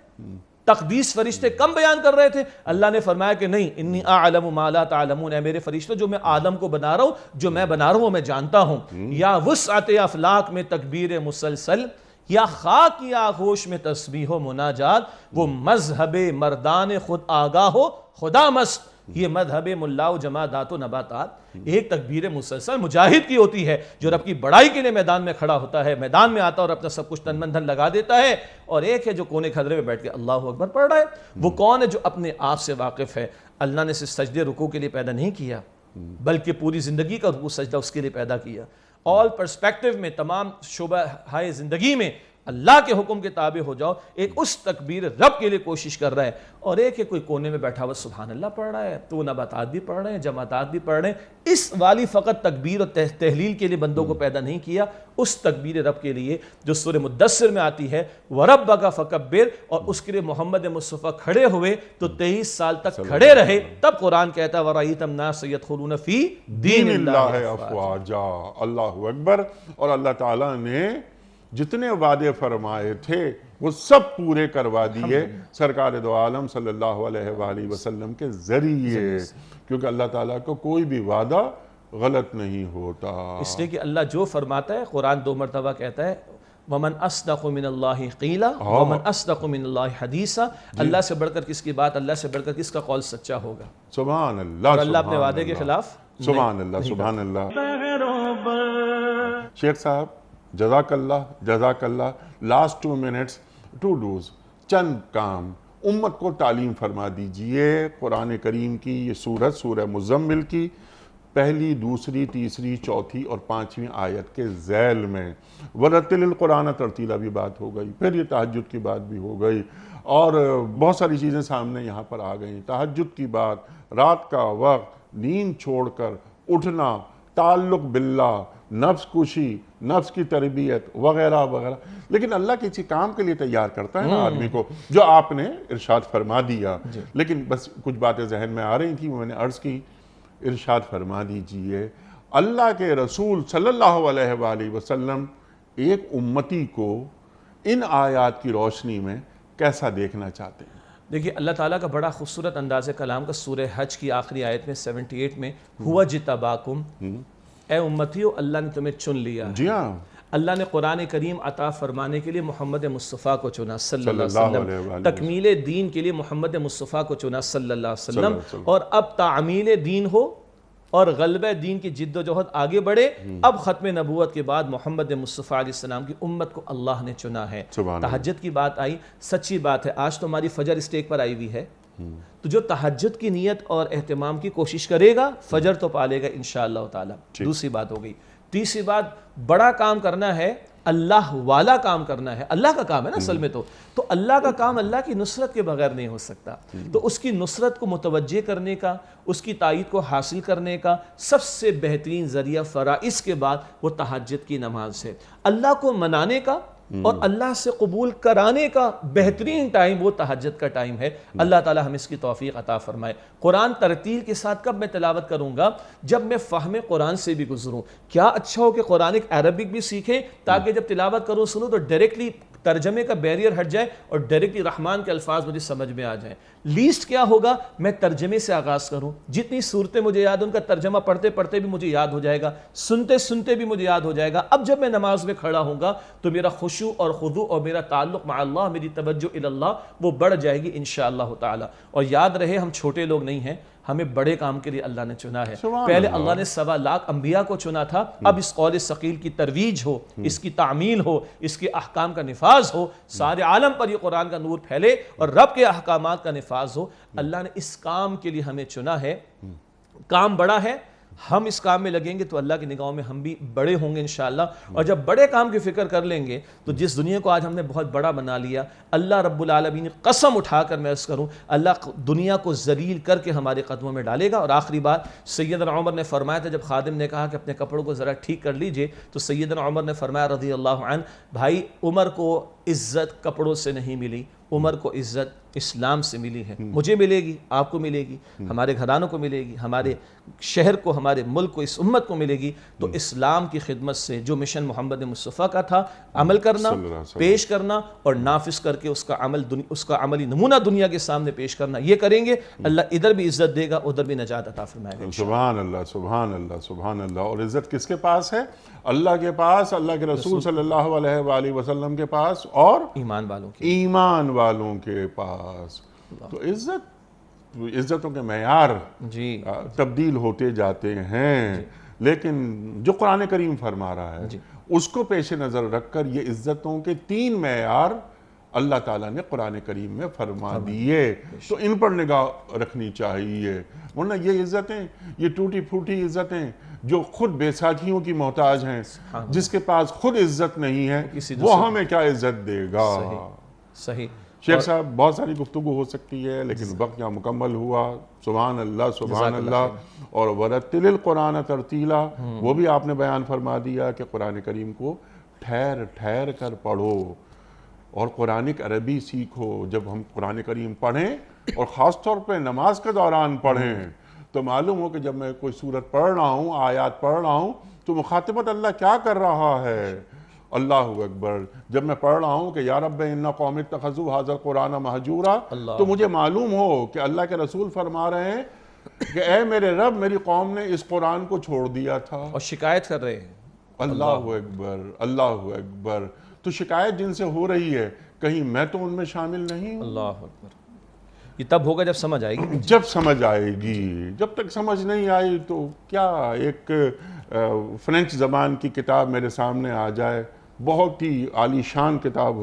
تقدیس فرشتے کم بیان کر رہے تھے؟ اللہ نے فرمایا کہ نہیں، انی اعلم ما لا تعلمون، اے میرے فرشتوں جو میں آدم کو بنا رہا ہوں، جو میں بنا رہا ہوں وہ میں جانتا ہوں۔ یا وسعت افلاک میں تکبیر مسلسل، یا خاک کی آغوش میں تسبیح و مناجات، وہ مذہب مردان خود آگاہ ہو خدا مست، یہ مذہب ملا و جمادات و نباتات۔ ایک تکبیر مسلسل مجاہد کی ہوتی ہے جو رب کی بڑائی کے لیے میدان میں کھڑا ہوتا ہے، میدان میں آتا ہے اور اپنا سب کچھ تن من دھن لگا دیتا ہے، اور ایک ہے جو کونے کھدرے میں بیٹھ کے اللہ اکبر پڑھ رہا ہے۔ وہ کون ہے؟ جو اپنے آپ سے واقف ہے۔ اللہ نے صرف سجدے رکوع کے لیے پیدا نہیں کیا بلکہ پوری زندگی کا رکوع سجدہ اس کے لیے پیدا کیا۔ آل پرسپیکٹیو میں، تمام شعبہ ہائے زندگی میں اللہ کے حکم کے تابع ہو جاؤ۔ ایک اس تکبیر رب کے لیے کوشش کر رہا ہے، اور ایک ہے کوئی کونے میں بیٹھا ہوا سبحان اللہ پڑھ رہا ہے، تو نباتات بھی پڑھ رہے ہیں، جماعتات بھی پڑھ رہے ہیں۔ اس والی فقط تکبیر اور تحلیل کے لیے بندوں کو پیدا نہیں کیا، اس تکبیر رب کے لیے جو سورہ مدثر میں آتی ہے وَرَبَّكَ فَكَبِّرْ، اور اس کے لیے محمد مصطفیٰ کھڑے ہوئے تو 23 سال تک کھڑے رہے۔ تب قرآن کہتا ہے وَرَأَيْتَ النَّاسَ يَدْخُلُونَ فِي دِينِ اللَّهِ افواجا۔ اللہ اکبر۔ اور اللہ تعالیٰ نے جتنے وعدے فرمائے تھے وہ سب پورے کروا دیے سرکار دو عالم صلی اللہ علیہ وآلہ وسلم کے ذریعے، کیونکہ اللہ تعالیٰ کو کوئی بھی وعدہ غلط نہیں ہوتا۔ اس لیے کہ اللہ جو فرماتا ہے، قرآن 2 مرتبہ کہتا ہے وَمَنْ أَصْدَقُ مِنَ اللَّهِ قِيلًا وَمَنْ أَصْدَقُ مِنَ اللَّهِ حَدِيثًا۔ اللہ سے بڑھ کر کس کی بات، اللہ سے بڑھ کر کس کا قول سچا ہوگا؟ سبحان اللہ۔ اور اللہ اپنے وعدے کے خلاف سبحان اللہ، سبحان اللہ۔ شیخ صاحب جزاک اللہ۔ لاسٹ 2 منٹس، 2 ڈوز، چند کام امت کو تعلیم فرما دیجئے قرآن کریم کی یہ سورت، سورہ مزمل کی، پہلی، دوسری، تیسری، چوتھی اور پانچویں آیت کے ذیل میں ورتل القرآن ترتیلا بھی بات ہو گئی، پھر یہ تہجد کی بات بھی ہو گئی، اور بہت ساری چیزیں سامنے یہاں پر آ گئیں۔ تہجد کی بات، رات کا وقت، نیند چھوڑ کر اٹھنا، تعلق باللہ، نفس کشی، نفس کی تربیت وغیرہ وغیرہ۔ لیکن اللہ کسی کام کے لیے تیار کرتا ہے نا آدمی کو، جو آپ نے ارشاد فرما دیا۔ لیکن بس کچھ باتیں ذہن میں آ رہی تھیں، وہ میں نے عرض کی، ارشاد فرما دیجئے اللہ کے رسول صلی اللہ علیہ وآلہ وسلم ایک امتی کو ان آیات کی روشنی میں کیسا دیکھنا چاہتے ہیں؟ دیکھیے اللہ تعالیٰ کا بڑا خوبصورت انداز کلام کا سورہ حج کی آخری آیت میں 78 میں ہوا جتباکم، اے امتیو اللہ نے تمہیں چن لیا ہے۔ جی ہاں، اللہ نے قرآن کریم عطا فرمانے کے لیے محمد مصطفیٰ کو چنا صلی اللہ صلی علیہ اللہ علیہ وسلم، وآلہ تکمیل دین کے لیے محمد مصطفیٰ کو چنا صلی اللہ علیہ صلی اللہ وسلم، علیہ وسلم۔ اور اب تعمیل دین ہو اور غلبہ دین کی جد و جہد آگے بڑھے۔ اب ختم نبوت کے بعد محمد مصطفیٰ علیہ السلام کی امت کو اللہ نے چنا ہے۔ سبحان اللہ۔ تہجد کی بات آئی، سچی بات ہے، آج تو ہماری فجر اسٹیک پر آئی ہوئی ہے، تو جو تہجد کی نیت اور اہتمام کی کوشش کرے گا فجر تو پالے گا انشاءاللہ تعالی۔ دوسری بات ہو گئی۔ تیسری بات، بڑا کام کرنا ہے، اللہ والا کام کرنا ہے، اللہ کا کام ہے نا اصل میں تو اللہ کا کام اللہ کی نصرت کے بغیر نہیں ہو سکتا۔ تو اس کی نصرت کو متوجہ کرنے کا، اس کی تائید کو حاصل کرنے کا سب سے بہترین ذریعہ فرائض کے بعد وہ تہجد کی نماز ہے۔ اللہ کو منانے کا اور اللہ سے قبول کرانے کا بہترین ٹائم وہ تہجد کا ٹائم ہے۔ اللہ تعالی ہم اس کی توفیق عطا فرمائے۔ قرآن ترتیل کے ساتھ کب میں تلاوت کروں گا؟ جب میں فہم قرآن سے بھی گزروں۔ کیا اچھا ہو کہ قرآن عربک بھی سیکھیں تاکہ جب تلاوت کروں سنوں تو ڈائریکٹلی ترجمے کا بیریئر ہٹ جائے اور ڈائریکٹلی رحمان کے الفاظ مجھے سمجھ میں آ جائیں۔ لیسٹ کیا ہوگا؟ میں ترجمے سے آغاز کروں، جتنی صورتیں مجھے یاد ہیں ان کا ترجمہ پڑھتے پڑھتے بھی مجھے یاد ہو جائے گا، سنتے سنتے بھی مجھے یاد ہو جائے گا۔ اب جب میں نماز میں کھڑا ہوں گا تو میرا خشوع اور خضوع اور میرا تعلق مع اللہ، میری توجہ الی اللہ وہ بڑھ جائے گی انشاءاللہ تعالی۔ اور یاد رہے ہم چھوٹے لوگ نہیں ہیں، ہمیں بڑے کام کے لیے اللہ نے چنا ہے۔ پہلے اللہ نے 1.25 لاکھ انبیاء کو چنا تھا، اب اس قول ثقیل کی ترویج ہو، اس کی تعمیل ہو، اس کے احکام کا نفاذ ہو، سارے عالم پر یہ قرآن کا نور پھیلے اور رب کے احکامات کا نفاذ ہو۔ اللہ نے اس کام کے لیے ہمیں چنا ہے، کام بڑا ہے، ہم اس کام میں لگیں گے تو اللہ کی نگاہوں میں ہم بھی بڑے ہوں گے انشاءاللہ۔ اور جب بڑے کام کی فکر کر لیں گے تو جس دنیا کو آج ہم نے بہت بڑا بنا لیا، اللہ رب العالمین قسم اٹھا کر میں عرض کروں اللہ دنیا کو ذلیل کر کے ہمارے قدموں میں ڈالے گا۔ اور آخری بات، سیدنا عمر نے فرمایا تھا جب خادم نے کہا کہ اپنے کپڑوں کو ذرا ٹھیک کر لیجئے، تو سیدنا عمر نے فرمایا رضی اللہ عنہ، بھائی عمر کو عزت کپڑوں سے نہیں ملی، عمر کو عزت اسلام سے ملی ہے۔ مجھے ملے گی، آپ کو ملے گی، ہمارے گھرانوں کو ملے گی، ہمارے شہر کو، ہمارے ملک کو، اس امت کو ملے گی۔ تو اسلام کی خدمت سے جو مشن محمد مصطفیٰ کا تھا، عمل کرنا، پیش کرنا اور نافذ کر کے اس کا عملی نمونہ دنیا کے سامنے پیش کرنا، یہ کریں گے اللہ ادھر بھی عزت دے گا، ادھر بھی نجات عطا فرمائے گا۔ سبحان اللہ، سبحان اللہ، سبحان اللہ۔ اور عزت کس کے پاس ہے؟ اللہ کے پاس، اللہ کے رسول صلی اللہ علیہ وآلہ وسلم کے پاس اور ایمان والوں کی، ایمان والوں کے پاس۔ تو عزتوں کے معیار تبدیل ہوتے جاتے ہیں، لیکن جو قرآن کریم فرما رہا ہے اس کو پیش نظر رکھ کر یہ عزتوں کے 3 معیار اللہ تعالیٰ نے قرآن کریم میں فرما دیے، تو ان پر نگاہ رکھنی چاہیے۔ ورنہ یہ عزتیں، یہ ٹوٹی پھوٹی عزتیں جو خود بے ساکھیوں کی محتاج ہیں، جس کے پاس خود عزت نہیں ہے وہ ہمیں کیا عزت دے گا؟ صحیح شیخ صاحب بہت ساری گفتگو ہو سکتی ہے لیکن وقت یہاں مکمل ہوا۔ سبحان اللہ، سبحان اللہ۔ اور ورتل القرآن ترتیلا وہ بھی آپ نے بیان فرما دیا کہ قرآن کریم کو ٹھہر ٹھہر کر پڑھو اور قرآنک عربی سیکھو۔ جب ہم قرآن کریم پڑھیں اور خاص طور پہ نماز کے دوران پڑھیں تو معلوم ہو کہ جب میں کوئی سورت پڑھ رہا ہوں، آیات پڑھ رہا ہوں تو مخاطبت اللہ کیا کر رہا ہے۔ اللہ اکبر۔ جب میں پڑھ رہا ہوں کہ یا رب ان قوم اتخذوا ھذا القرآن مہجورا، تو مجھے معلوم ہو کہ اللہ کے رسول فرما رہے ہیں کہ اے میرے رب، میری قوم نے اس قرآن کو چھوڑ دیا تھا اور شکایت کر رہے ہیں۔ اللہ اکبر، اللہ اکبر۔ تو شکایت جن سے ہو رہی ہے کہیں میں تو ان میں شامل نہیں ہوں۔ اللہ اکبر۔ یہ تب ہوگا جب سمجھ آئے گی، جب سمجھ آئے گی۔ جب تک سمجھ نہیں آئی تو کیا ایک فرینچ زبان کی کتاب میرے سامنے آ جائے، بہت ہی عالی شان کتاب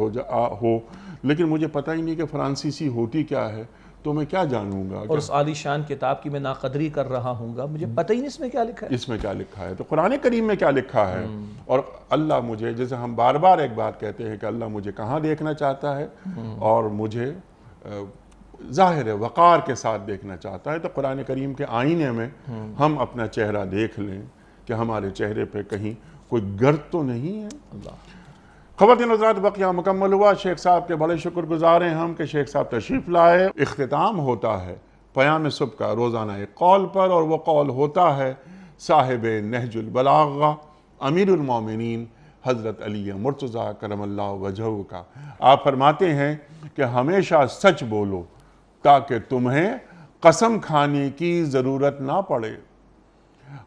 ہو لیکن مجھے پتہ ہی نہیں کہ فرانسیسی ہوتی کیا ہے، تو میں کیا جانوں گا اور اس عالی شان کتاب کی میں ناقدری کر رہا ہوں گا، مجھے پتہ ہی نہیں اس میں کیا لکھا ہے. اس میں کیا لکھا ہے. تو قرآن کریم میں کیا لکھا ہے. اور اللہ مجھے، جیسے ہم بار بار ایک بات کہتے ہیں کہ اللہ مجھے کہاں دیکھنا چاہتا ہے اور مجھے ظاہر وقار کے ساتھ دیکھنا چاہتا ہے، تو قرآن کریم کے آئینے میں ہم اپنا چہرہ دیکھ لیں کہ ہمارے چہرے پہ کہیں کوئی گرد تو نہیں ہے. اللہ. خواتین حضرات، بقیہ مکمل ہوا. شیخ صاحب کے بڑے شکر گزار ہیں ہم کہ شیخ صاحب تشریف لائے. اختتام ہوتا ہے پیام صبح کا روزانہ ایک قول پر، اور وہ قول ہوتا ہے صاحب نہج البلاغہ امیر المومنین حضرت علی مرتضیٰ کرم اللہ وجہہ کا. آپ فرماتے ہیں کہ ہمیشہ سچ بولو تاکہ تمہیں قسم کھانے کی ضرورت نہ پڑے.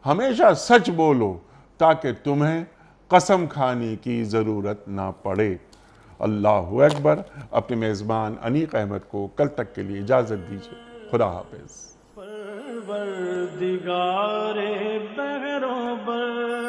ہمیشہ سچ بولو تاکہ تمہیں قسم کھانے کی ضرورت نہ پڑے. اللہ اکبر. اپنے میزبان انیق احمد کو کل تک کے لیے اجازت دیجیے. خدا حافظ. پروردگار بہروں بر